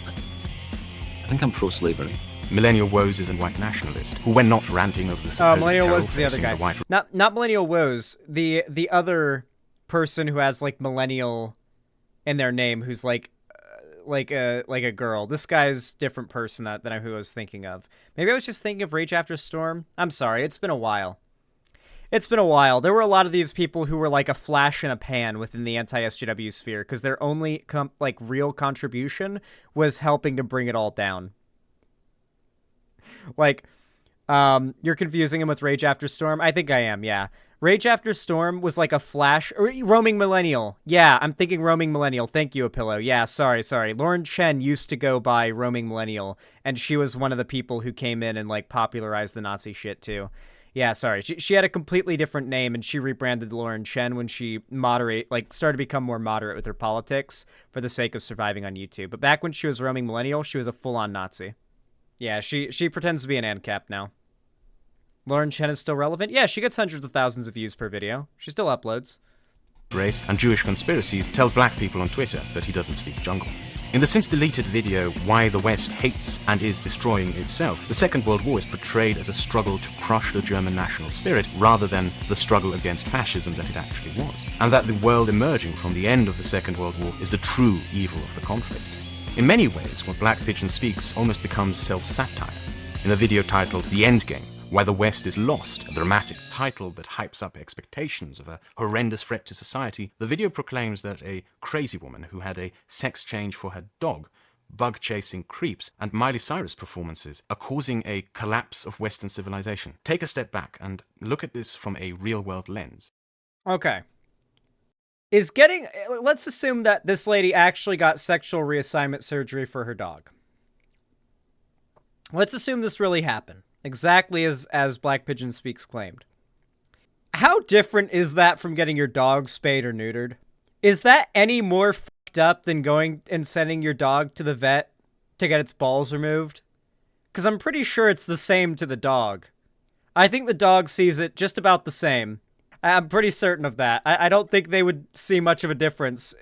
I think I'm pro-slavery. Millennial Woes is a white nationalist who, when not ranting over the supposed Millennial peril Woes is the other facing guy. the white Not Millennial Woes. The other person who has like millennial in their name, who's like a girl. This guy's different person than who I was thinking of. Maybe I was just thinking of Rage After Storm. I'm sorry. It's been a while. There were a lot of these people who were like a flash in a pan within the anti-SJW sphere because their only like real contribution was helping to bring it all down. Like, you're confusing him with Rage After Storm? I think I am, yeah. Rage After Storm was like a flash... Or Roaming Millennial. Yeah, I'm thinking Roaming Millennial. Thank you, Apillo. Yeah, sorry. Lauren Chen used to go by Roaming Millennial, and she was one of the people who came in and like popularized the Nazi shit too. Yeah, sorry. She had a completely different name, and she rebranded Lauren Chen when she started to become more moderate with her politics for the sake of surviving on YouTube. But back when she was Roaming Millennial, she was a full-on Nazi. Yeah, she pretends to be an ANCAP now. Lauren Chen is still relevant? Yeah, she gets hundreds of thousands of views per video. She still uploads. Race and Jewish conspiracies tells black people on Twitter that he doesn't speak jungle. In the since-deleted video, Why the West Hates and Is Destroying Itself, the Second World War is portrayed as a struggle to crush the German national spirit rather than the struggle against fascism that it actually was, and that the world emerging from the end of the Second World War is the true evil of the conflict. In many ways, what Black Pigeon speaks almost becomes self-satire. In a video titled The Endgame, Why the West is Lost, a dramatic title that hypes up expectations of a horrendous threat to society, the video proclaims that a crazy woman who had a sex change for her dog, bug-chasing creeps, and Miley Cyrus performances are causing a collapse of Western civilization. Take a step back and look at this from a real-world lens. Okay. Let's assume that this lady actually got sexual reassignment surgery for her dog. Let's assume this really happened. Exactly as Black Pigeon Speaks claimed. How different is that from getting your dog spayed or neutered? Is that any more fucked up than going and sending your dog to the vet to get its balls removed? Because I'm pretty sure it's the same to the dog. I think the dog sees it just about the same. I'm pretty certain of that. I don't think they would see much of a difference.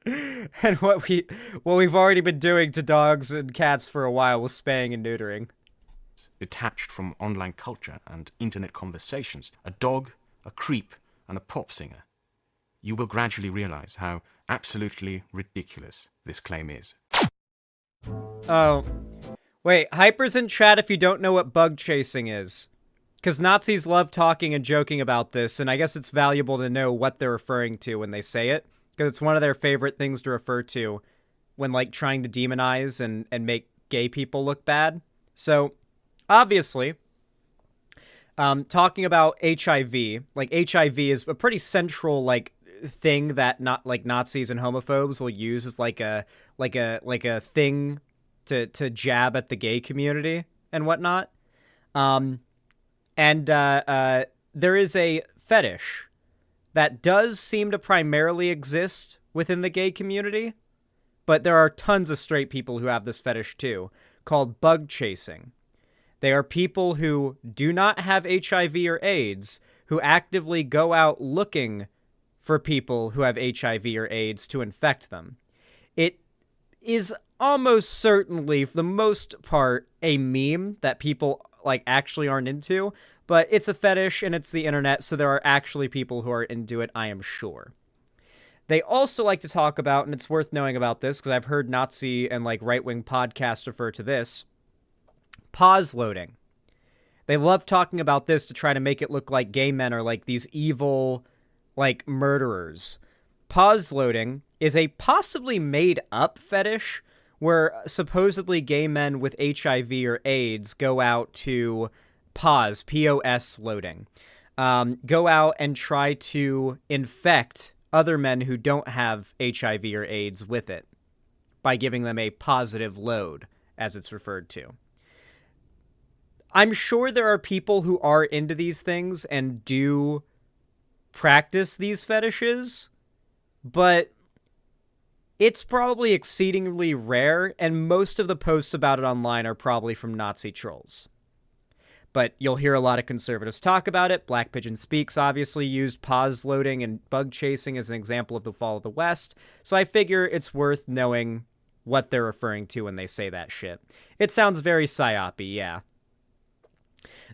And what we've already been doing to dogs and cats for a while was spaying and neutering. Detached from online culture and internet conversations, a dog, a creep, and a pop singer, you will gradually realize how absolutely ridiculous this claim is. Oh. Wait, Hyper's in chat if you don't know what bug chasing is. Because Nazis love talking and joking about this, and I guess it's valuable to know what they're referring to when they say it. Because it's one of their favorite things to refer to when, like, trying to demonize and make gay people look bad. So, obviously, talking about HIV, like, HIV is a pretty central, like, thing that not like Nazis and homophobes will use as like a thing to jab at the gay community and whatnot. There is a fetish that does seem to primarily exist within the gay community, but there are tons of straight people who have this fetish too, called bug chasing. They are people who do not have HIV or AIDS, who actively go out looking for people who have HIV or AIDS to infect them. It is almost certainly, for the most part, a meme that people like actually aren't into, but it's a fetish and it's the internet, so there are actually people who are into it, I am sure. They also like to talk about, and it's worth knowing about this because I've heard Nazi and like right-wing podcasts refer to this, pause loading. They love talking about this to try to make it look like gay men are like these evil, like murderers. Pause loading is a possibly made up fetish where supposedly gay men with HIV or AIDS go out to pause, POS loading, go out and try to infect other men who don't have HIV or AIDS with it by giving them a positive load, as it's referred to. I'm sure there are people who are into these things and do practice these fetishes, but it's probably exceedingly rare, and most of the posts about it online are probably from Nazi trolls. But you'll hear a lot of conservatives talk about it. Black Pigeon Speaks obviously used pause loading and bug chasing as an example of the fall of the West, so I figure it's worth knowing what they're referring to when they say that shit. It sounds very psyop-y, yeah.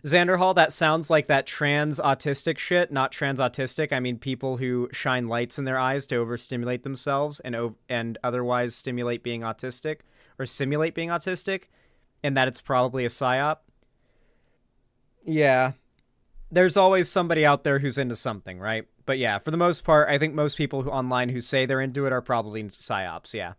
Xanderhal, that sounds like that trans autistic shit. Not trans autistic. I mean people who shine lights in their eyes to overstimulate themselves and otherwise stimulate being autistic or simulate being autistic, and that it's probably a psyop. Yeah. There's always somebody out there who's into something, right? But yeah, for the most part, I think most people online who say they're into it are probably into psyops, yeah.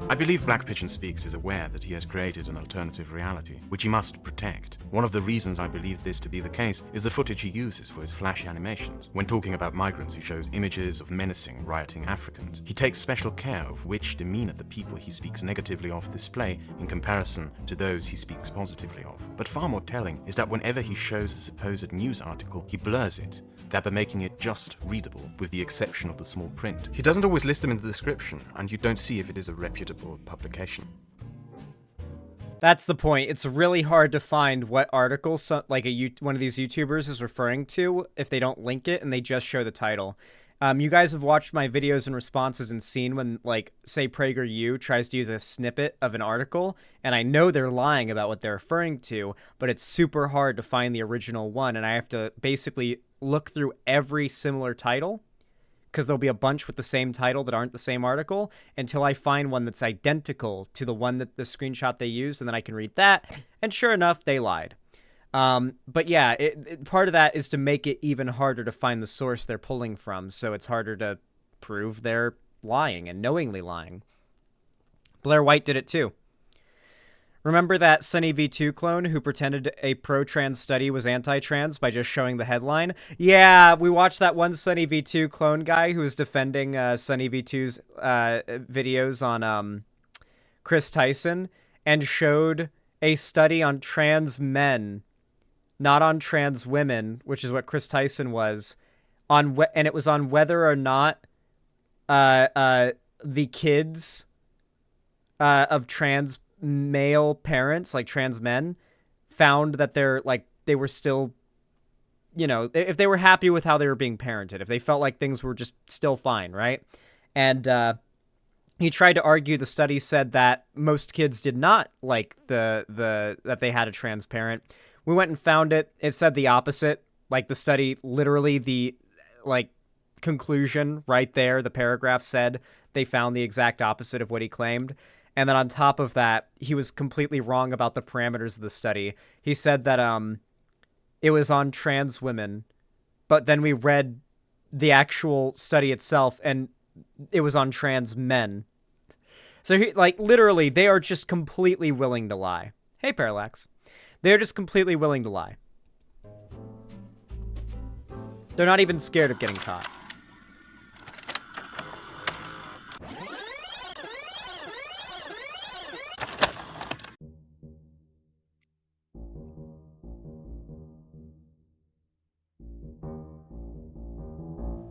I believe Black Pigeon Speaks is aware that he has created an alternative reality, which he must protect. One of the reasons I believe this to be the case is the footage he uses for his flashy animations. When talking about migrants, he shows images of menacing, rioting Africans. He takes special care of which demeanor the people he speaks negatively of display in comparison to those he speaks positively of. But far more telling is that whenever he shows a supposed news article, he blurs it, thereby making it just readable, with the exception of the small print. He doesn't always list them in the description, and you don't see if it is a reputable publication. That's the point. It's really hard to find what article one of these YouTubers is referring to if they don't link it and they just show the title. You guys have watched my videos and responses and seen when, like, say PragerU tries to use a snippet of an article, and I know they're lying about what they're referring to, but it's super hard to find the original one, and I have to basically look through every similar title, because there'll be a bunch with the same title that aren't the same article, until I find one that's identical to the one that the screenshot they used, and then I can read that, and sure enough, they lied. But yeah, part of that is to make it even harder to find the source they're pulling from, so it's harder to prove they're lying and knowingly lying. Blair White did it too. Remember that Sunny V2 clone who pretended a pro-trans study was anti-trans by just showing the headline? Yeah, we watched that one Sunny V2 clone guy who was defending Sunny V2's videos on Chris Tyson and showed a study on trans men, not on trans women, which is what Chris Tyson was, and it was on whether or not the kids of trans male parents, like trans men, found that they were still, if they were happy with how they were being parented, if they felt like things were just still fine, right? And he tried to argue the study said that most kids did not like that they had a trans parent. We went and found it. It said the opposite. Like the study, literally the conclusion right there, the paragraph said they found the exact opposite of what he claimed. And then on top of that, he was completely wrong about the parameters of the study. He said that it was on trans women, but then we read the actual study itself, and it was on trans men. So, literally, they are just completely willing to lie. Hey, Parallax. They're just completely willing to lie. They're not even scared of getting caught.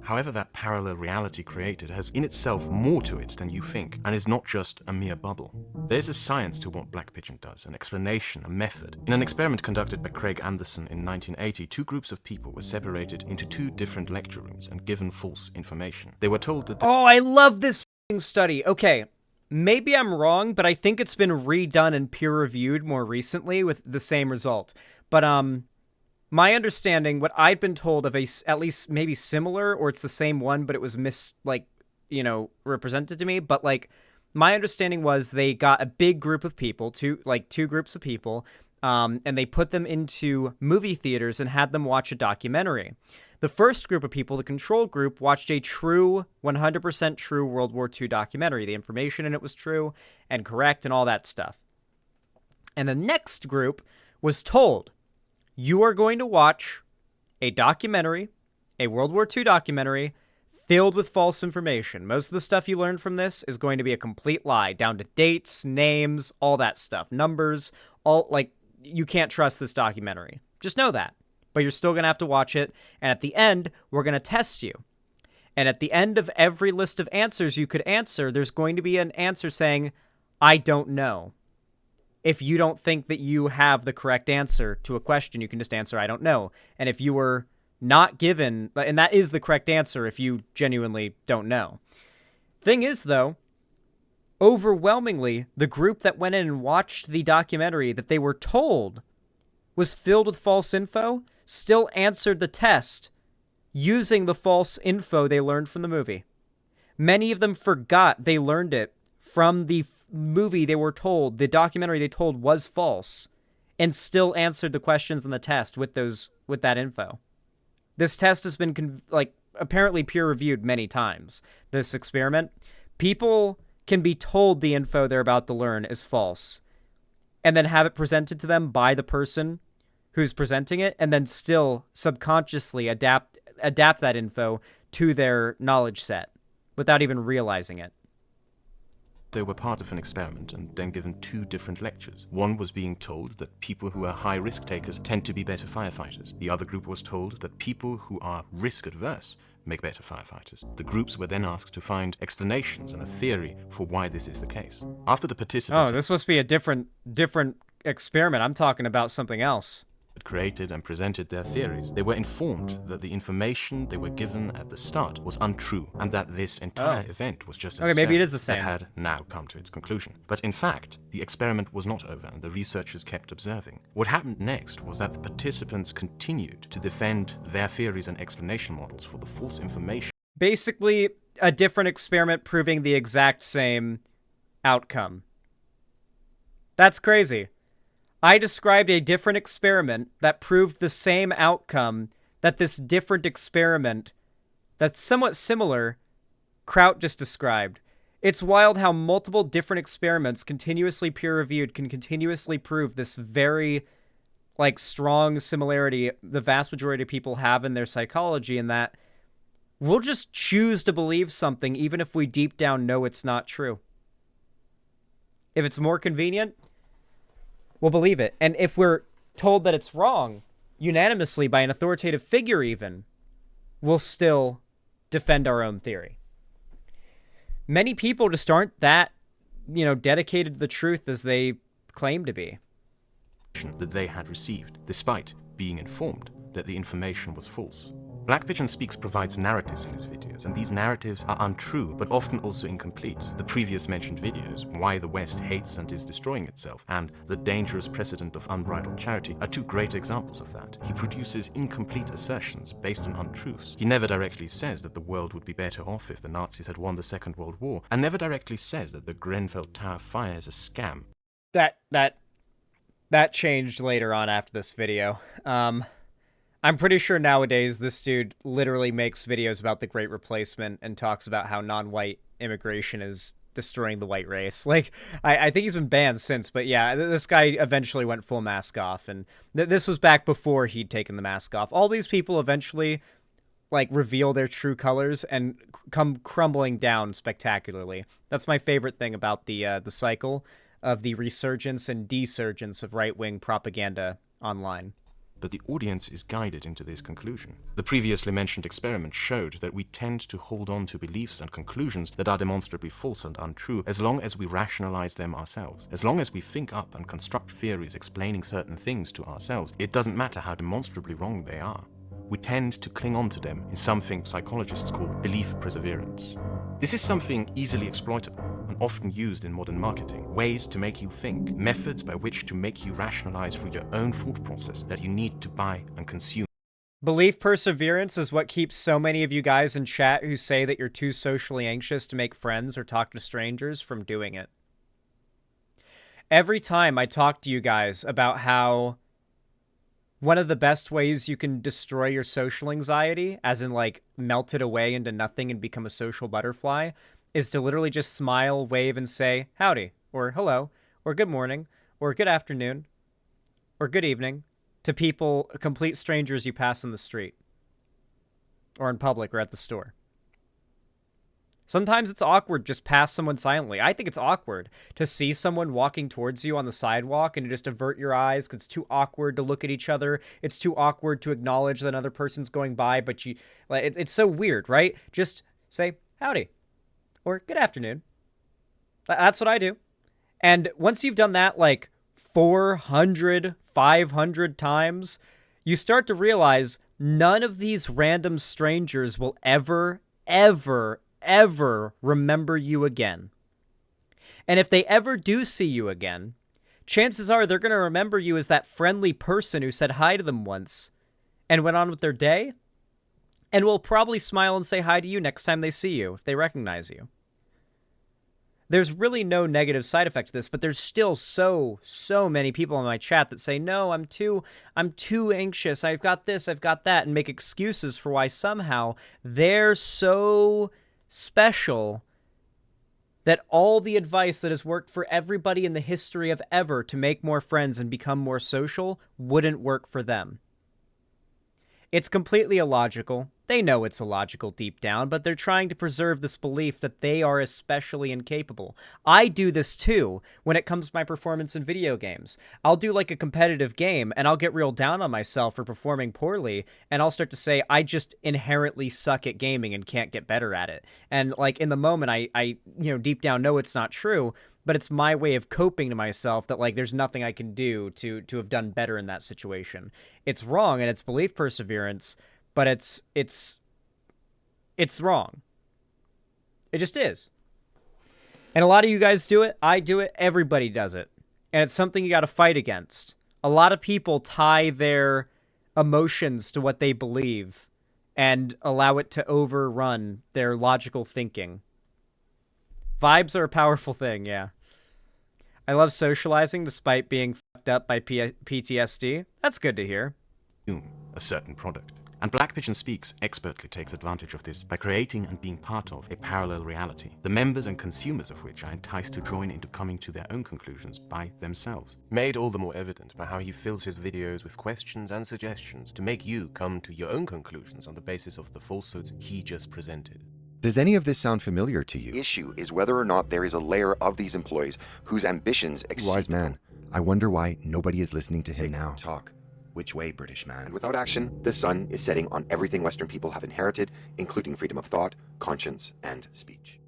However, that parallel reality created has in itself more to it than you think, and is not just a mere bubble. There's a science to what Black Pigeon does, an explanation, a method. In an experiment conducted by Craig Anderson in 1980, two groups of people were separated into two different lecture rooms and given false information. They were told that... Oh, I love this f***ing study. Okay, maybe I'm wrong, but I think it's been redone and peer-reviewed more recently with the same result. But, my understanding, what I'd been told of at least maybe similar, or it's the same one, but it was represented to me. But like, my understanding was they got a big group of people, two groups of people, and they put them into movie theaters and had them watch a documentary. The first group of people, the control group, watched a true, 100% true World War II documentary. The information in it was true and correct and all that stuff. And the next group was told, you are going to watch a documentary, a World War II documentary, filled with false information. Most of the stuff you learn from this is going to be a complete lie, down to dates, names, all that stuff, numbers, you can't trust this documentary. Just know that. But you're still going to have to watch it, and at the end, we're going to test you. And at the end of every list of answers you could answer, there's going to be an answer saying, I don't know. If you don't think that you have the correct answer to a question, you can just answer, I don't know. And if you were not given, and that is the correct answer if you genuinely don't know. Thing is, though, overwhelmingly, the group that went in and watched the documentary that they were told was filled with false info still answered the test using the false info they learned from the movie. Many of them forgot they learned it from the movie they were told, the documentary they told was false, and still answered the questions in the test with that info. This test has been apparently peer-reviewed many times. This experiment, people can be told the info they're about to learn is false, and then have it presented to them by the person who's presenting it, and then still subconsciously adapt that info to their knowledge set without even realizing it. They were part of an experiment and then given two different lectures. One was being told that people who are high risk takers tend to be better firefighters. The other group was told that people who are risk adverse make better firefighters. The groups were then asked to find explanations and a theory for why this is the case. After the participants... Oh, this must be a different experiment. I'm talking about something else. Had created and presented their theories, they were informed that the information they were given at the start was untrue, and that this entire event was just an experiment maybe it is the same. that had now come to its conclusion. But in fact, the experiment was not over, and the researchers kept observing. What happened next was that the participants continued to defend their theories and explanation models for the false information. Basically, a different experiment proving the exact same outcome. That's crazy. I described a different experiment that proved the same outcome that this different experiment that's somewhat similar Kraut just described. It's wild how multiple different experiments continuously peer-reviewed can continuously prove this very strong similarity the vast majority of people have in their psychology, in that we'll just choose to believe something even if we deep down know it's not true. If it's more convenient, we'll believe it. And if we're told that it's wrong, unanimously by an authoritative figure even, we'll still defend our own theory. Many people just aren't that, dedicated to the truth as they claim to be. That they had received, despite being informed that the information was false. Black Pigeon Speaks provides narratives in his videos, and these narratives are untrue, but often also incomplete. The previous mentioned videos, Why the West Hates and is Destroying Itself, and The Dangerous Precedent of Unbridled Charity, are two great examples of that. He produces incomplete assertions based on untruths. He never directly says that the world would be better off if the Nazis had won the Second World War, and never directly says that the Grenfell Tower fire is a scam. That changed later on after this video. I'm pretty sure nowadays this dude literally makes videos about the Great Replacement and talks about how non-white immigration is destroying the white race. I think he's been banned since, but yeah, this guy eventually went full mask off, and this was back before he'd taken the mask off. All these people eventually like reveal their true colors and come crumbling down spectacularly. That's my favorite thing about the cycle of the resurgence and desurgence of right-wing propaganda online. But the audience is guided into this conclusion. The previously mentioned experiment showed that we tend to hold on to beliefs and conclusions that are demonstrably false and untrue as long as we rationalize them ourselves. As long as we think up and construct theories explaining certain things to ourselves, it doesn't matter how demonstrably wrong they are. We tend to cling on to them in something psychologists call belief perseverance. This is something easily exploitable and often used in modern marketing. Ways to make you think, methods by which to make you rationalize through your own thought process that you need to buy and consume. Belief perseverance is what keeps so many of you guys in chat who say that you're too socially anxious to make friends or talk to strangers from doing it. Every time I talk to you guys about how one of the best ways you can destroy your social anxiety, as in like melt it away into nothing and become a social butterfly, is to literally just smile, wave, and say howdy, or hello, or good morning, or good afternoon, or good evening to people, complete strangers you pass in the street, or in public, or at the store. Sometimes it's awkward just pass someone silently. I think it's awkward to see someone walking towards you on the sidewalk and you just avert your eyes because it's too awkward to look at each other. It's too awkward to acknowledge that another person's going by, but you, like, it's so weird, right? Just say howdy or good afternoon. That's what I do. And once you've done that like 400, 500 times, you start to realize none of these random strangers will ever remember you again. And if they ever do see you again, chances are they're going to remember you as that friendly person who said hi to them once and went on with their day, and will probably smile and say hi to you next time they see you if they recognize you. There's really no negative side effect to this, but there's still so many people in my chat that say, no, I'm too anxious, I've got this, I've got that, and make excuses for why somehow they're so special that all the advice that has worked for everybody in the history of ever to make more friends and become more social wouldn't work for them. It's completely illogical. They know it's illogical deep down, but they're trying to preserve this belief that they are especially incapable. I do this too when it comes to my performance in video games. I'll do like a competitive game and I'll get real down on myself for performing poorly, and I'll start to say I just inherently suck at gaming and can't get better at it. And like in the moment I deep down know it's not true, but it's my way of coping to myself that like there's nothing I can do to have done better in that situation. It's wrong and it's belief perseverance, but it's wrong. It just is. And a lot of you guys do it. I do it. Everybody does it. And it's something you got to fight against. A lot of people tie their emotions to what they believe and allow it to overrun their logical thinking. Vibes are a powerful thing, yeah. I love socializing despite being fucked up by PTSD. That's good to hear. A certain product. And Black Pigeon Speaks expertly takes advantage of this by creating and being part of a parallel reality, the members and consumers of which are enticed to join into coming to their own conclusions by themselves. Made all the more evident by how he fills his videos with questions and suggestions to make you come to your own conclusions on the basis of the falsehoods he just presented. Does any of this sound familiar to you? The issue is whether or not there is a layer of these employees whose ambitions exceed... Wise man, I wonder why nobody is listening to him now. Talk. Which way, British man? And without action, the sun is setting on everything Western people have inherited, including freedom of thought, conscience, and speech.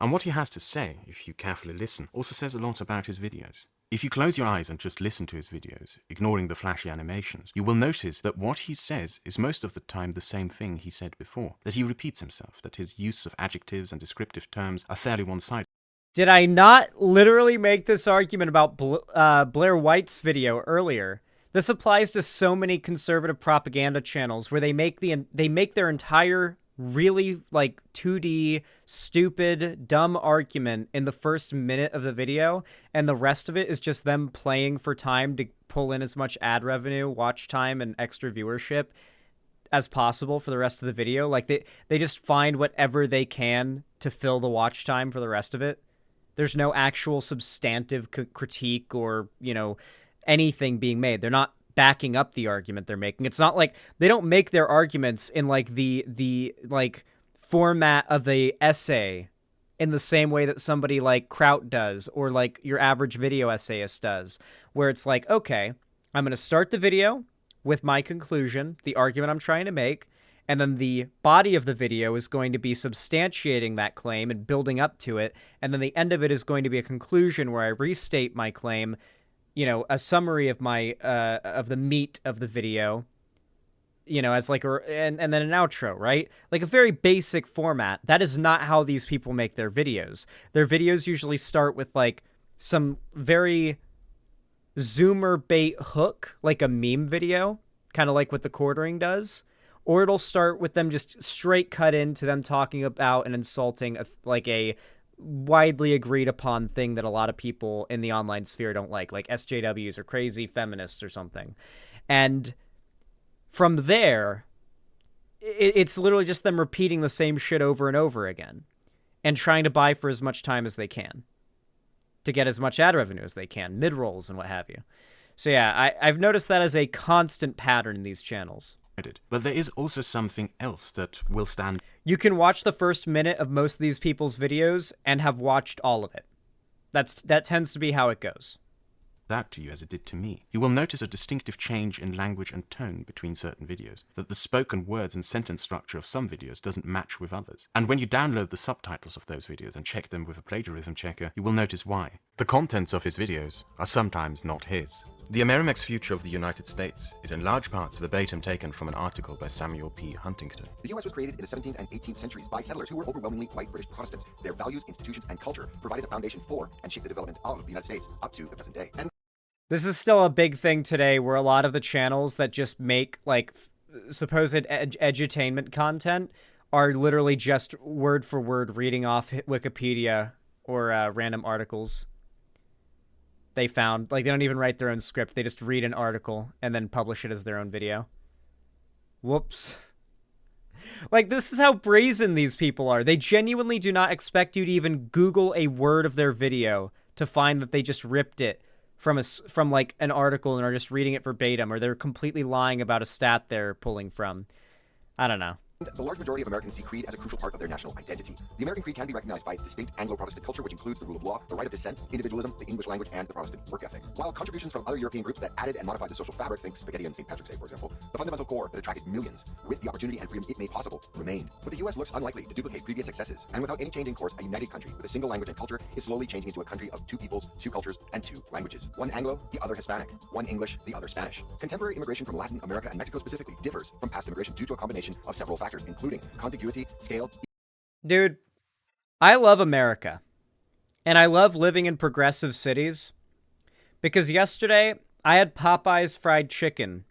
And what he has to say, if you carefully listen, also says a lot about his videos. If you close your eyes and just listen to his videos, ignoring the flashy animations, you will notice that what he says is most of the time the same thing he said before, that he repeats himself, that his use of adjectives and descriptive terms are fairly one-sided. Did I not literally make this argument about Blair White's video earlier? This applies to so many conservative propaganda channels where they make their entire really like 2D, stupid, dumb argument in the first minute of the video, and the rest of it is just them playing for time to pull in as much ad revenue, watch time, and extra viewership as possible for the rest of the video. Like they just find whatever they can to fill the watch time for the rest of it. There's no actual substantive critique or, anything being made. They're not backing up the argument they're making. It's not like they don't make their arguments in like the like format of a essay in the same way that somebody like Kraut does, or like your average video essayist does, where it's like, okay, I'm going to start the video with my conclusion, the argument I'm trying to make, and then the body of the video is going to be substantiating that claim and building up to it, and then the end of it is going to be a conclusion where I restate my claim, you know, a summary of my of the meat of the video, you know, as like and then an outro, right? Like a very basic format. That is not how these people make their videos. Their videos usually start with like some very zoomer bait hook, like a meme video, kind of like what the quartering does, or it'll start with them just straight cut into them talking about and insulting like a widely agreed upon thing that a lot of people in the online sphere don't like SJWs or crazy feminists or something. And from there, it's literally just them repeating the same shit over and over again and trying to buy for as much time as they can to get as much ad revenue as they can, mid-rolls and what have you. So yeah, I've noticed that as a constant pattern in these channels. But there is also something else that will stand. You can watch the first minute of most of these people's videos and have watched all of it. That tends to be how it goes. That to you as it did to me. You will notice a distinctive change in language and tone between certain videos, that the spoken words and sentence structure of some videos doesn't match with others. And when you download the subtitles of those videos and check them with a plagiarism checker, you will notice why. The contents of his videos are sometimes not his. The Amerimex future of the United States is in large parts verbatim taken from an article by Samuel P. Huntington. The U.S. was created in the 17th and 18th centuries by settlers who were overwhelmingly white British Protestants. Their values, institutions, and culture provided the foundation for and shaped the development of the United States up to the present day. And this is still a big thing today, where a lot of the channels that just make like supposed edutainment content are literally just word for word reading off Wikipedia or random articles they found. Like, they don't even write their own script. They just read an article and then publish it as their own video. Whoops. Like, this is how brazen these people are. They genuinely do not expect you to even Google a word of their video to find that they just ripped it from like an article and are just reading it verbatim, or they're completely lying about a stat they're pulling from. I don't know. the large majority of Americans see creed as a crucial part of their national identity. The American creed can be recognized by its distinct Anglo-Protestant culture, which includes the rule of law, the right of dissent, individualism, the English language, and the Protestant work ethic. While contributions from other European groups that added and modified the social fabric, think spaghetti and St. Patrick's Day, for example, the fundamental core that attracted millions with the opportunity and freedom it made possible remained. But the U.S. looks unlikely to duplicate previous successes, and without any change in course, a united country with a single language and culture is slowly changing into a country of two peoples, two cultures, and two languages. One Anglo, the other Hispanic. One English, the other Spanish. Contemporary immigration from Latin America and Mexico specifically differs from past immigration due to a combination of several factors, including contiguity, scale. Dude, I love America. And I love living in progressive cities. Because yesterday, I had Popeye's fried chicken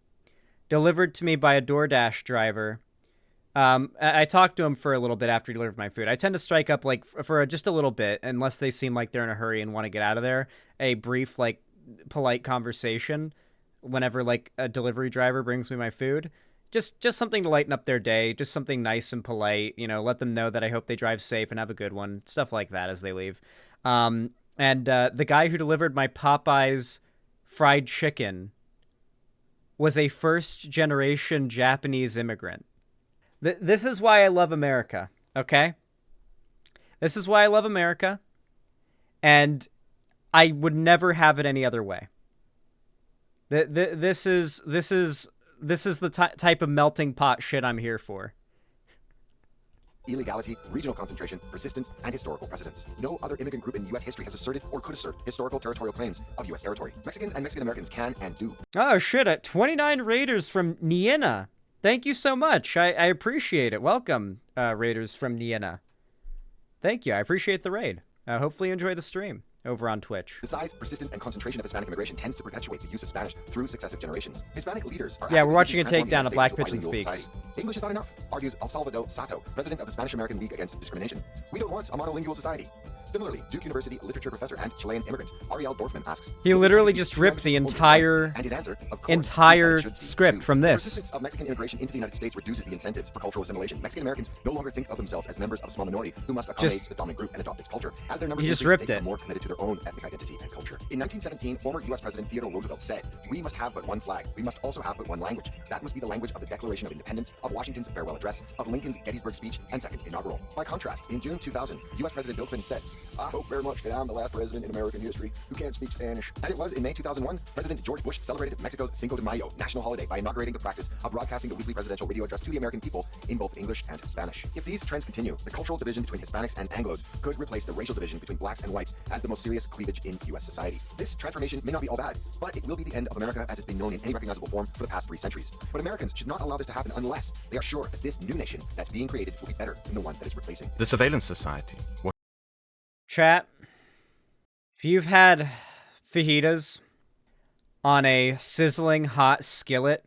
delivered to me by a DoorDash driver. I talked to him for a little bit after he delivered my food. I tend to strike up, like, for just a little bit, unless they seem like they're in a hurry and want to get out of there, a brief, like, polite conversation whenever, like, a delivery driver brings me my food. Just something to lighten up their day, just something nice and polite, you know, let them know that I hope they drive safe and have a good one, stuff like that as they leave. And the guy who delivered my Popeye's fried chicken was a first-generation Japanese immigrant. This is why I love America, okay? This is why I love America, and I would never have it any other way. This is the type of melting pot shit I'm here for. Illegality, regional concentration, persistence, and historical precedents. No other immigrant group in U.S. history has asserted or could assert historical territorial claims of U.S. territory. Mexicans and Mexican Americans can and do. Oh shit, at 29 raiders from Niena. Thank you so much. I appreciate it. Welcome, raiders from Niena. Thank you. I appreciate the raid. Hopefully you enjoy the stream over on Twitch. The size, persistence, and concentration of Hispanic immigration tends to perpetuate the use of Spanish through successive generations. Hispanic leaders are... Yeah, we're watching a takedown of Black Pigeon Speaks. English is not enough, argues El Salvador Sato, president of the Spanish American League Against Discrimination. We don't want a monolingual society. Similarly, Duke University literature professor and Chilean immigrant Ariel Dorfman asks, He literally just ripped the entire and his answer, of course, entire is that it should speak script to. from The this. persistence of Mexican immigration into the United States reduces the incentives for cultural assimilation. Mexican Americans no longer think of themselves as members of a small minority who must accommodate the dominant group and adopt its culture. As their numbers He just increase, ripped they it. become more committed to their own ethnic identity and culture. In 1917, former U.S. President Theodore Roosevelt said, "We must have but one flag. We must also have but one language. That must be the language of the Declaration of Independence, of Washington's farewell address, of Lincoln's Gettysburg speech, and second inaugural." By contrast, in June 2000, U.S. President Bill Clinton said, "I hope very much that I'm the last president in American history who can't speak Spanish." And it was in May 2001, President George Bush celebrated Mexico's Cinco de Mayo national holiday by inaugurating the practice of broadcasting the weekly presidential radio address to the American people in both English and Spanish. If these trends continue, the cultural division between Hispanics and Anglos could replace the racial division between blacks and whites as the most serious cleavage in U.S. society. This transformation may not be all bad, but it will be the end of America as it's been known in any recognizable form for the past 3 centuries. But Americans should not allow this to happen unless they are sure that this new nation that's being created will be better than the one that is replacing. The surveillance society. Chat, if you've had fajitas on a sizzling hot skillet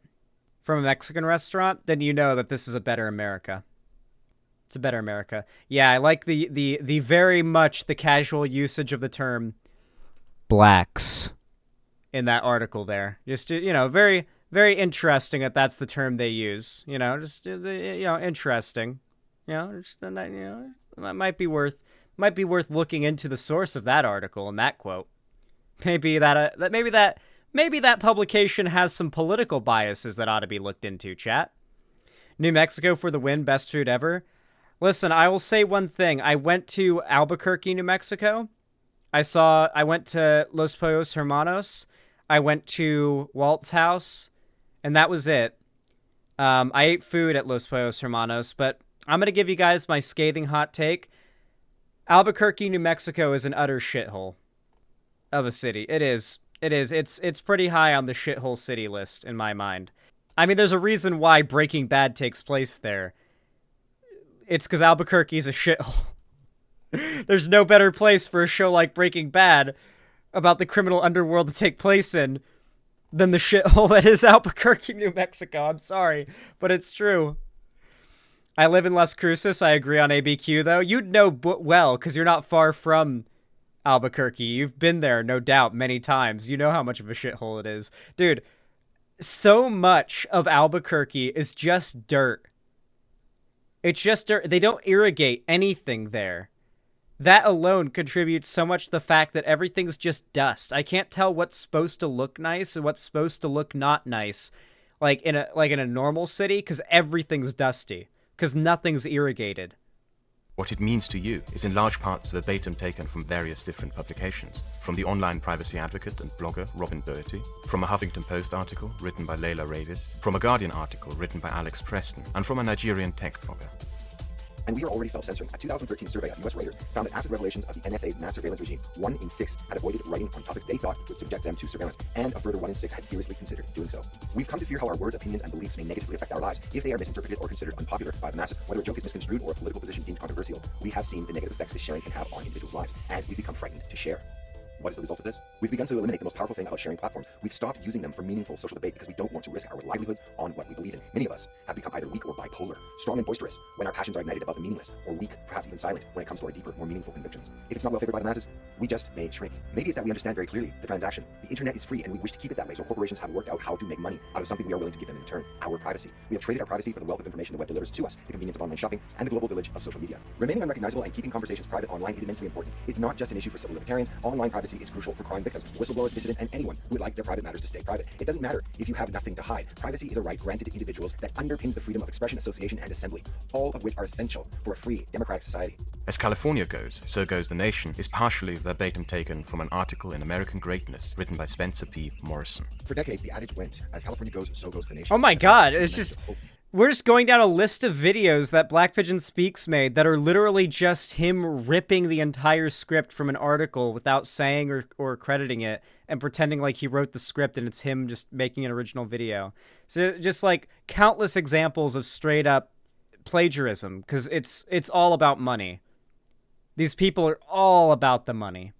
from a Mexican restaurant, then you know that this is a better America. It's a better America. Yeah, I like the very much the casual usage of the term blacks in that article there. Just, you know, very, very interesting that that's the term they use. You know, just, you know, interesting. You know, just, you know, that might be worth looking into the source of that article and that quote. Maybe that publication has some political biases that ought to be looked into, chat. New Mexico for the win, best food ever. Listen, I will say one thing. I went to Albuquerque, New Mexico. I went to Los Pollos Hermanos. I went to Walt's house, and that was it. I ate food at Los Pollos Hermanos, but I'm going to give you guys my scathing hot take. Albuquerque, New Mexico is an utter shithole of a city. It is. It's pretty high on the shithole city list in my mind. I mean, there's a reason why Breaking Bad takes place there. It's because Albuquerque's a shithole. There's no better place for a show like Breaking Bad about the criminal underworld to take place in than the shithole that is Albuquerque, New Mexico. I'm sorry, but it's true. I live in Las Cruces. I agree on ABQ, though. You'd know well, because you're not far from Albuquerque. You've been there, no doubt, many times. You know how much of a shithole it is. Dude, so much of Albuquerque is just dirt. It's just dirt. They don't irrigate anything there. That alone contributes so much to the fact that everything's just dust. I can't tell what's supposed to look nice and what's supposed to look not nice, like in a normal city, because everything's dusty, because nothing's irrigated. What it means to you is in large parts verbatim taken from various different publications, from the online privacy advocate and blogger Robin Bertie, from a Huffington Post article written by Leila Ravis, from a Guardian article written by Alex Preston, and from a Nigerian tech blogger. And we are already self-censoring. A 2013 survey of U.S. writers found that after the revelations of the NSA's mass surveillance regime, 1 in 6 had avoided writing on topics they thought would subject them to surveillance, and a further 1 in 6 had seriously considered doing so. We've come to fear how our words, opinions, and beliefs may negatively affect our lives if they are misinterpreted or considered unpopular by the masses. Whether a joke is misconstrued or a political position deemed controversial, we have seen the negative effects this sharing can have on individuals' lives, and we've become frightened to share. What is the result of this? We've begun to eliminate the most powerful thing about sharing platforms. We've stopped using them for meaningful social debate because we don't want to risk our livelihoods on what we believe in. Many of us have become either weak or bipolar, strong and boisterous when our passions are ignited about the meaningless, or weak, perhaps even silent, when it comes to our deeper, more meaningful convictions. If it's not well favored by the masses, we just may shrink. Maybe it's that we understand very clearly the transaction. The internet is free and we wish to keep it that way, so corporations have worked out how to make money out of something we are willing to give them in return, our privacy. We have traded our privacy for the wealth of information the web delivers to us, the convenience of online shopping, and the global village of social media. Remaining unrecognizable and keeping conversations private online is immensely important. It's not just an issue for civil libertarians. Online privacy is crucial for crime victims, whistleblowers, dissidents, and anyone who would like their private matters to stay private. It doesn't matter if you have nothing to hide. Privacy is a right granted to individuals that underpins the freedom of expression, association, and assembly, all of which are essential for a free, democratic society. As California goes, so goes the nation is partially verbatim taken from an article in American Greatness written by Spencer P. Morrison. For decades, the adage went, as California goes, so goes the nation. Oh my god, it's just... We're just going down a list of videos that Black Pigeon Speaks made that are literally just him ripping the entire script from an article without saying or crediting it and pretending like he wrote the script and it's him just making an original video. So just like countless examples of straight up plagiarism, because it's all about money. These people are all about the money.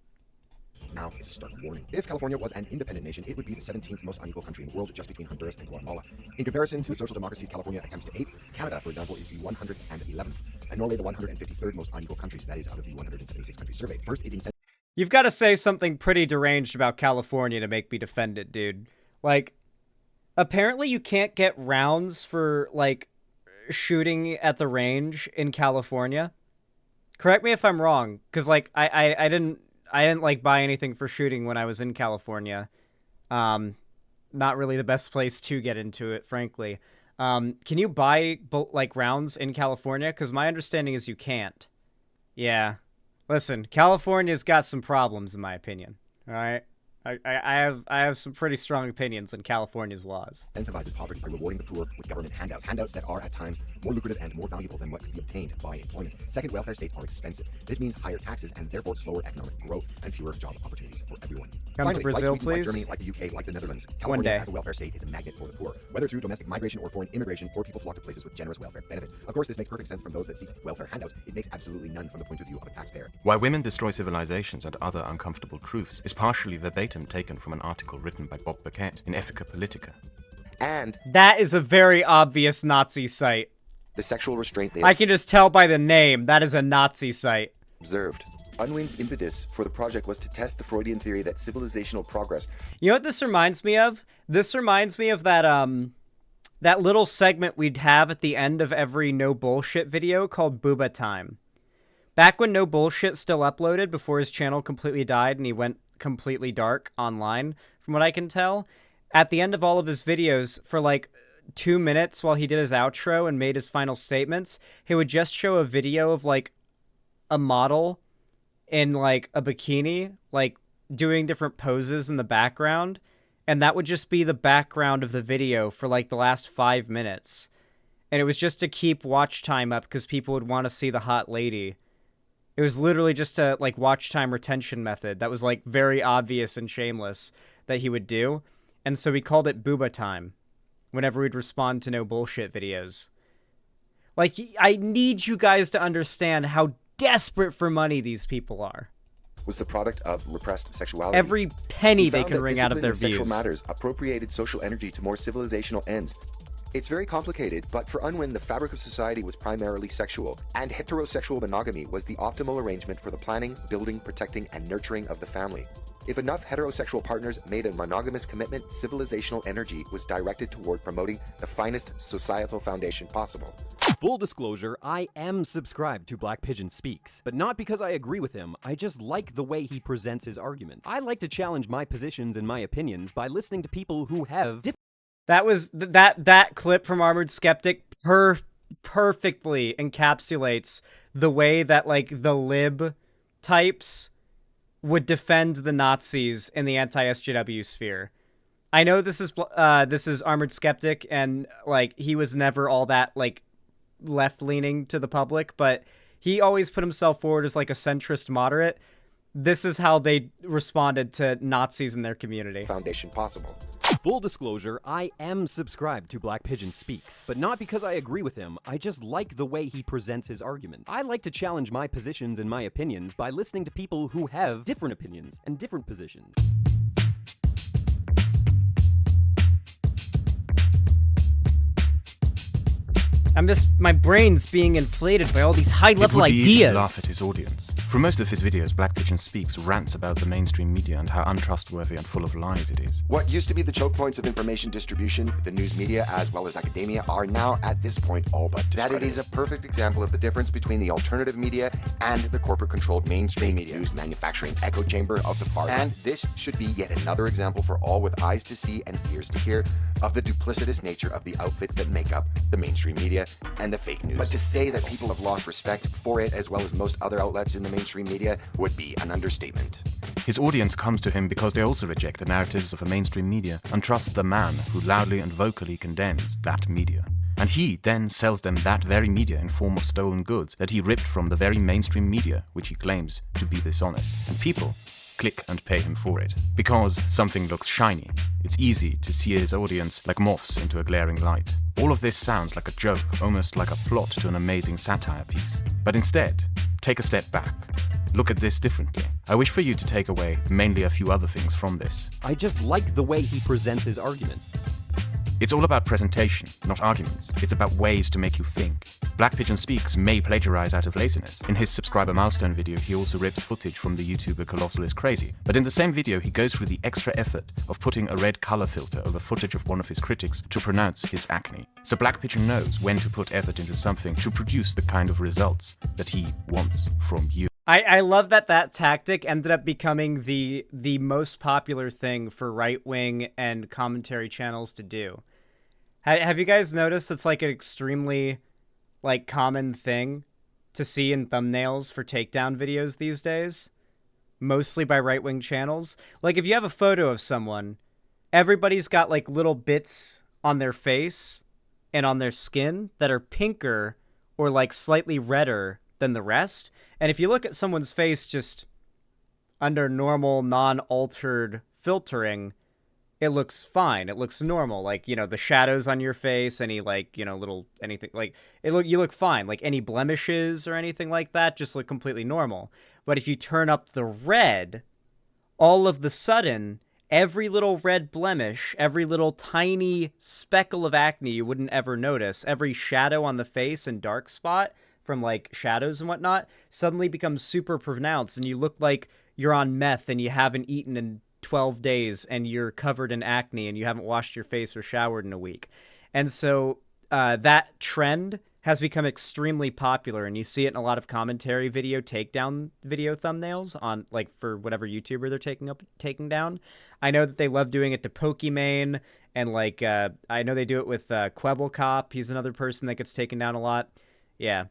Now, it's a stark warning. If California was an independent nation, it would be the 17th most unequal country in the world, just between Honduras and Guatemala. In comparison to the social democracies California attempts to ape, Canada, for example, is the 111th. And and Norway the 153rd most unequal countries, that is, out of the 176 countries surveyed. First, it being You've got to say something pretty deranged about California to make me defend it, dude. Like, apparently you can't get rounds for, like, shooting at the range in California. Correct me if I'm wrong, because, like, I didn't, like, buy anything for shooting when I was in California. Not really the best place to get into it, frankly. Can you buy, like, rounds in California? Because my understanding is you can't. Yeah. Listen, California's got some problems, in my opinion. All right, I have some pretty strong opinions on California's laws. Incentivizes poverty by rewarding the poor with government handouts that are at times more lucrative and more valuable than what could be obtained by employment. Second, welfare states are expensive. This means higher taxes and therefore slower economic growth and fewer job opportunities for everyone. Come to Brazil, like please. Like Germany, like the UK, like the Netherlands, One California day. as a welfare state is a magnet for the poor. Whether through domestic migration or foreign immigration, poor people flock to places with generous welfare benefits. Of course, this makes perfect sense from those that seek welfare handouts. It makes absolutely none from the point of view of a taxpayer. Why Women Destroy Civilizations and Other Uncomfortable Truths is partially verbatim taken from an article written by Bob Burkett in Ethica Politica. And That is a very obvious Nazi site. the sexual restraint they I can just tell by the name. That is a Nazi site. observed. Unwin's impetus for the project was to test the Freudian theory that civilizational progress. You know what this reminds me of? This reminds me of that that little segment we'd have at the end of every No Bullshit video called Booba Time. Back when No Bullshit still uploaded before his channel completely died and he went completely dark online, from what I can tell, at the end of all of his videos for like 2 minutes while he did his outro and made his final statements, he would just show a video of like a model in like a bikini, like doing different poses in the background, and that would just be the background of the video for like the last 5 minutes. And it was just to keep watch time up because people would want to see the hot lady. It was literally just a like watch time retention method that was like very obvious and shameless that he would do. And so we called it Booba Time whenever we'd respond to No Bullshit videos. Like, I need you guys to understand how desperate for money these people are. Was the product of repressed sexuality. Every penny He they found can that wring out of their discipline in views. sexual matters appropriated social energy to more civilizational ends. It's very complicated, but for Unwin, the fabric of society was primarily sexual, and heterosexual monogamy was the optimal arrangement for the planning, building, protecting, and nurturing of the family. If enough heterosexual partners made a monogamous commitment, civilizational energy was directed toward promoting the finest societal foundation possible. Full disclosure, I am subscribed to Black Pigeon Speaks, but not because I agree with him. I just like the way he presents his arguments. I like to challenge my positions and my opinions by listening to people who have different. That was that clip from Armoured Skeptic perfectly encapsulates the way that like the lib types would defend the Nazis in the anti-SJW sphere. I know this is Armoured Skeptic, and like he was never all that like left-leaning to the public, but he always put himself forward as like a centrist moderate. This is how they responded to Nazis in their community. Foundation possible. Full disclosure, I am subscribed to Black Pigeon Speaks, but not because I agree with him. I just like the way he presents his arguments. I like to challenge my positions and my opinions by listening to people who have different opinions and different positions. My brain's being inflated by all these high-level It would be easy ideas. to laugh at his audience. For most of his videos, Black Pigeon Speaks rants about the mainstream media and how untrustworthy and full of lies it is. What used to be the choke points of information distribution, the news media as well as academia, are now at this point all but discredited. That it is a perfect example of the difference between the alternative media and the corporate-controlled mainstream media news manufacturing echo chamber of the far right. And this should be yet another example for all with eyes to see and ears to hear of the duplicitous nature of the outfits that make up the mainstream media and the fake news. But to say that people have lost respect for it as well as most other outlets in the mainstream media would be an understatement. His audience comes to him because they also reject the narratives of a mainstream media and trust the man who loudly and vocally condemns that media. And he then sells them that very media in form of stolen goods that he ripped from the very mainstream media, which he claims to be dishonest. And people click and pay him for it. Because something looks shiny, it's easy to see his audience like moths into a glaring light. All of this sounds like a joke, almost like a plot to an amazing satire piece. But instead, take a step back. Look at this differently. I wish for you to take away mainly a few other things from this. I just like the way he presents his argument. It's all about presentation, not arguments. It's about ways to make you think. Black Pigeon Speaks may plagiarize out of laziness. In his subscriber milestone video, he also rips footage from the YouTuber Colossal is Crazy. But in the same video, he goes through the extra effort of putting a red color filter over footage of one of his critics to pronounce his acne. So Black Pigeon knows when to put effort into something to produce the kind of results that he wants from you. I love that that tactic ended up becoming the most popular thing for right-wing and commentary channels to do. Have you guys noticed it's like an extremely like common thing to see in thumbnails for takedown videos these days? Mostly by right-wing channels. Like if you have a photo of someone, everybody's got like little bits on their face and on their skin that are pinker or like slightly redder than the rest. And if you look at someone's face just under normal, non-altered filtering, it looks fine. It looks normal. Like, you know, the shadows on your face, any like, you know, little anything like you look fine. Like any blemishes or anything like that just look completely normal. But if you turn up the red, all of the sudden, every little red blemish, every little tiny speckle of acne you wouldn't ever notice, every shadow on the face and dark spot from like shadows and whatnot suddenly becomes super pronounced, and you look like you're on meth and you haven't eaten in 12 days and you're covered in acne and you haven't washed your face or showered in a week. And so that trend has become extremely popular, and you see it in a lot of commentary video takedown video thumbnails on like for whatever YouTuber they're taking down. I know that they love doing it to Pokimane, and like I know they do it with Quebblecop. He's another person that gets taken down a lot. Yeah.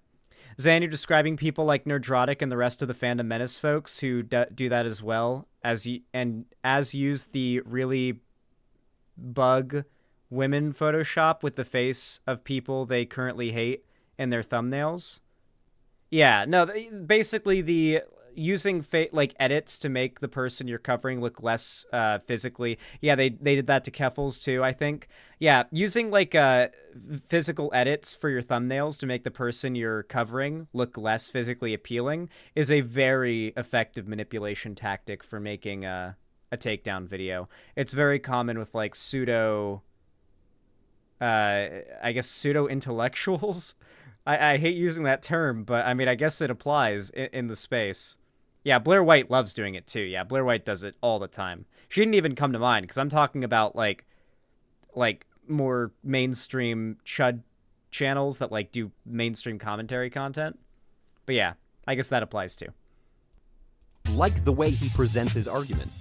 Zan, you're describing people like Nerdrotic and the rest of the Fandom Menace folks who do that as well, as use the really bug women Photoshop with the face of people they currently hate in their thumbnails. Yeah, no, basically the using like edits to make the person you're covering look less physically. Yeah, they did that to Keffels too, I think. Yeah, using like physical edits for your thumbnails to make the person you're covering look less physically appealing is a very effective manipulation tactic for making a takedown video. It's very common with like pseudo intellectuals. I hate using that term, but I mean, I guess it applies in the space. Yeah, Blair White loves doing it too. Yeah, Blair White does it all the time. She didn't even come to mind because I'm talking about like more mainstream chud channels that like do mainstream commentary content. But yeah, I guess that applies too. Like the way he presents his argument.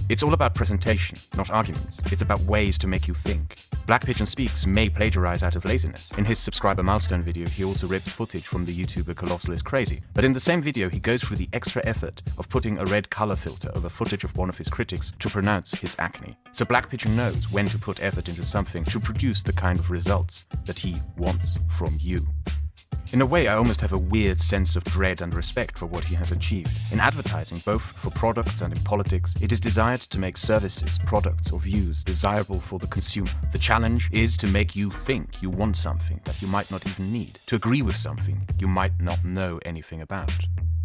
It's all about presentation, not arguments. It's about ways to make you think. Black Pigeon Speaks may plagiarize out of laziness. In his subscriber milestone video, he also rips footage from the YouTuber Colossal is Crazy. But in the same video, he goes through the extra effort of putting a red color filter over footage of one of his critics to pronounce his acne. So Black Pigeon knows when to put effort into something to produce the kind of results that he wants from you. In a way, I almost have a weird sense of dread and respect for what he has achieved. In advertising, both for products and in politics, it is desired to make services, products, or views desirable for the consumer. The challenge is to make you think you want something that you might not even need, to agree with something you might not know anything about.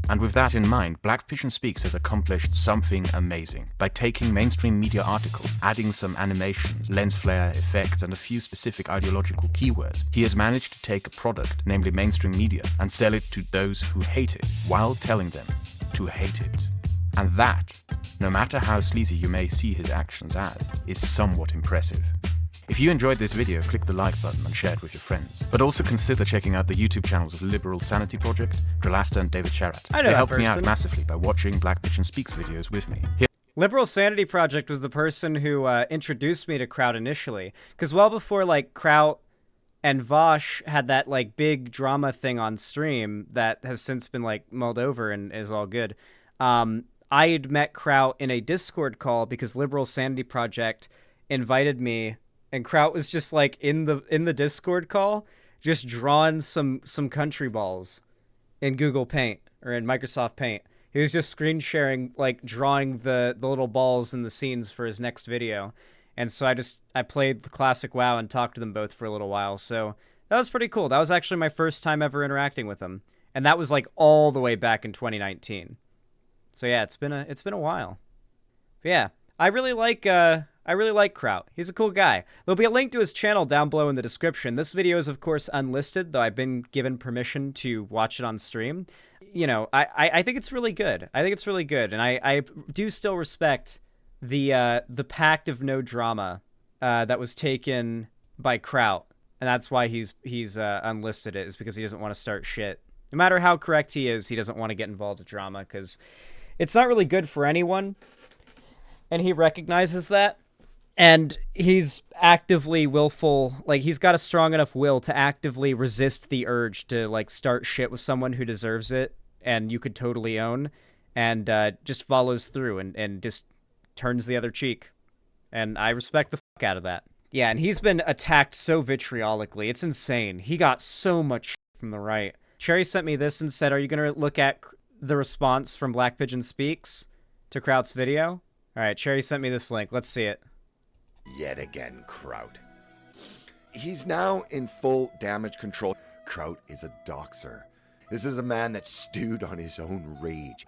And with that in mind, Black Pigeon Speaks has accomplished something amazing. By taking mainstream media articles, adding some animations, lens flare, effects, and a few specific ideological keywords, he has managed to take a product, namely mainstream media, and sell it to those who hate it, while telling them to hate it. And that, no matter how sleazy you may see his actions as, is somewhat impressive. If you enjoyed this video, click the like button and share it with your friends. But also consider checking out the YouTube channels of Liberal Sanity Project, Drillasta, and David Sherratt. They helped me out massively by watching Black Pigeon Speaks videos with me. Liberal Sanity Project was the person who introduced me to Kraut initially. Because well before like Kraut and Vosh had that like big drama thing on stream that has since been like mulled over and is all good, I had met Kraut in a Discord call because Liberal Sanity Project invited me. And Kraut was just like in the Discord call, just drawing some country balls in Google Paint or in Microsoft Paint. He was just screen sharing, like drawing the little balls in the scenes for his next video. And so I played the classic WoW and talked to them both for a little while. So that was pretty cool. That was actually my first time ever interacting with them. And that was like all the way back in 2019. So yeah, it's been a while. But yeah, I really like I really like Kraut. He's a cool guy. There'll be a link to his channel down below in the description. This video is, of course, unlisted, though I've been given permission to watch it on stream. You know, I think it's really good. I think it's really good, and I do still respect the pact of no drama that was taken by Kraut, and that's why he's unlisted it, is because he doesn't want to start shit. No matter how correct he is, he doesn't want to get involved with drama, because it's not really good for anyone, and he recognizes that. And he's actively willful, like, he's got a strong enough will to actively resist the urge to, like, start shit with someone who deserves it and you could totally own, and just follows through and just turns the other cheek. And I respect the fuck out of that. Yeah, and he's been attacked so vitriolically. It's insane. He got so much shit from the right. Cherry sent me this and said, are you going to look at the response from Black Pigeon Speaks to Kraut's video? All right, Cherry sent me this link. Let's see it. Yet again, Kraut. He's now in full damage control. Kraut is a doxer. This is a man that stewed on his own rage.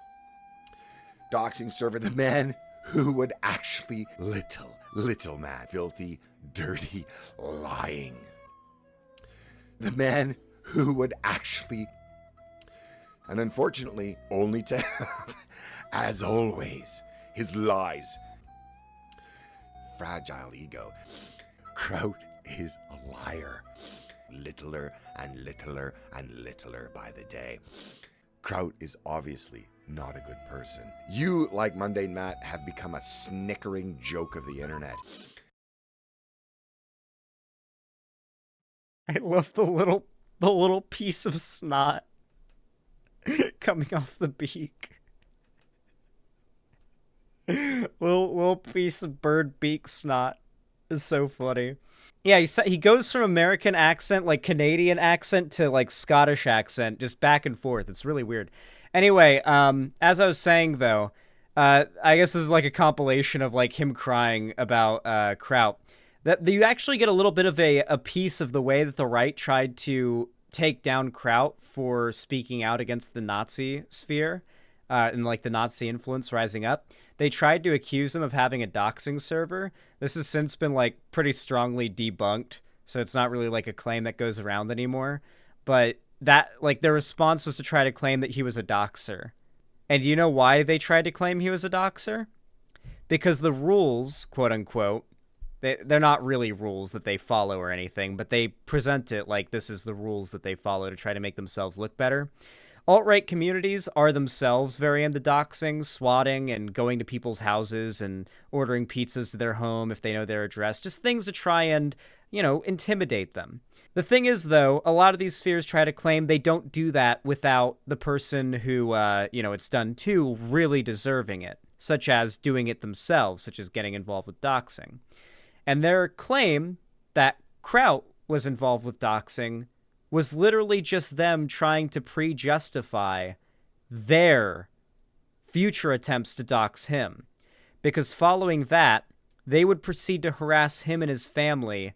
Doxing server, the man who would actually little man, filthy, dirty, lying. The man who would actually, and unfortunately, only to have, as always, his lies. Fragile ego. Kraut is a liar. Littler and littler and littler by the day. Kraut is obviously not a good person. You, like Mundane Matt, have become a snickering joke of the internet. I love the little piece of snot coming off the beak. Little piece of bird beak snot is so funny. Yeah, he goes from American accent, like Canadian accent, to like Scottish accent, just back and forth. It's really weird. Anyway, as I was saying though, I guess this is like a compilation of like him crying about Kraut. That you actually get a little bit of a piece of the way that the right tried to take down Kraut for speaking out against the Nazi sphere, and like the Nazi influence rising up. They tried to accuse him of having a doxing server. This has since been like pretty strongly debunked, so it's not really like a claim that goes around anymore. But that, like, their response was to try to claim that he was a doxer. And you know why they tried to claim he was a doxer? Because the rules, quote unquote, they're not really rules that they follow or anything, but they present it like this is the rules that they follow to try to make themselves look better. Alt-right communities are themselves very into doxing, swatting, and going to people's houses and ordering pizzas to their home if they know their address. Just things to try and, you know, intimidate them. The thing is, though, a lot of these spheres try to claim they don't do that without the person who, you know, it's done to really deserving it, such as doing it themselves, such as getting involved with doxing. And their claim that Kraut was involved with doxing was literally just them trying to pre-justify their future attempts to dox him. Because following that, they would proceed to harass him and his family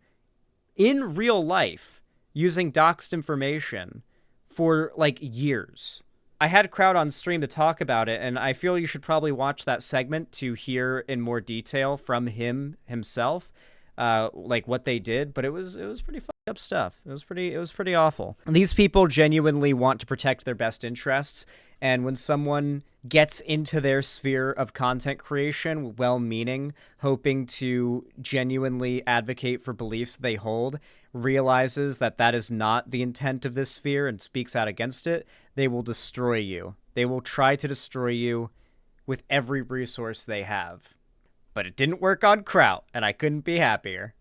in real life using doxed information for, like, years. I had Kraut on stream to talk about it, and I feel you should probably watch that segment to hear in more detail from himself, like, what they did, but it was pretty fucked up stuff. It was pretty awful. And these people genuinely want to protect their best interests, and when someone gets into their sphere of content creation, well-meaning, hoping to genuinely advocate for beliefs they hold, realizes that that is not the intent of this sphere and speaks out against it, they will destroy you. They will try to destroy you with every resource they have. But it didn't work on Kraut, and I couldn't be happier.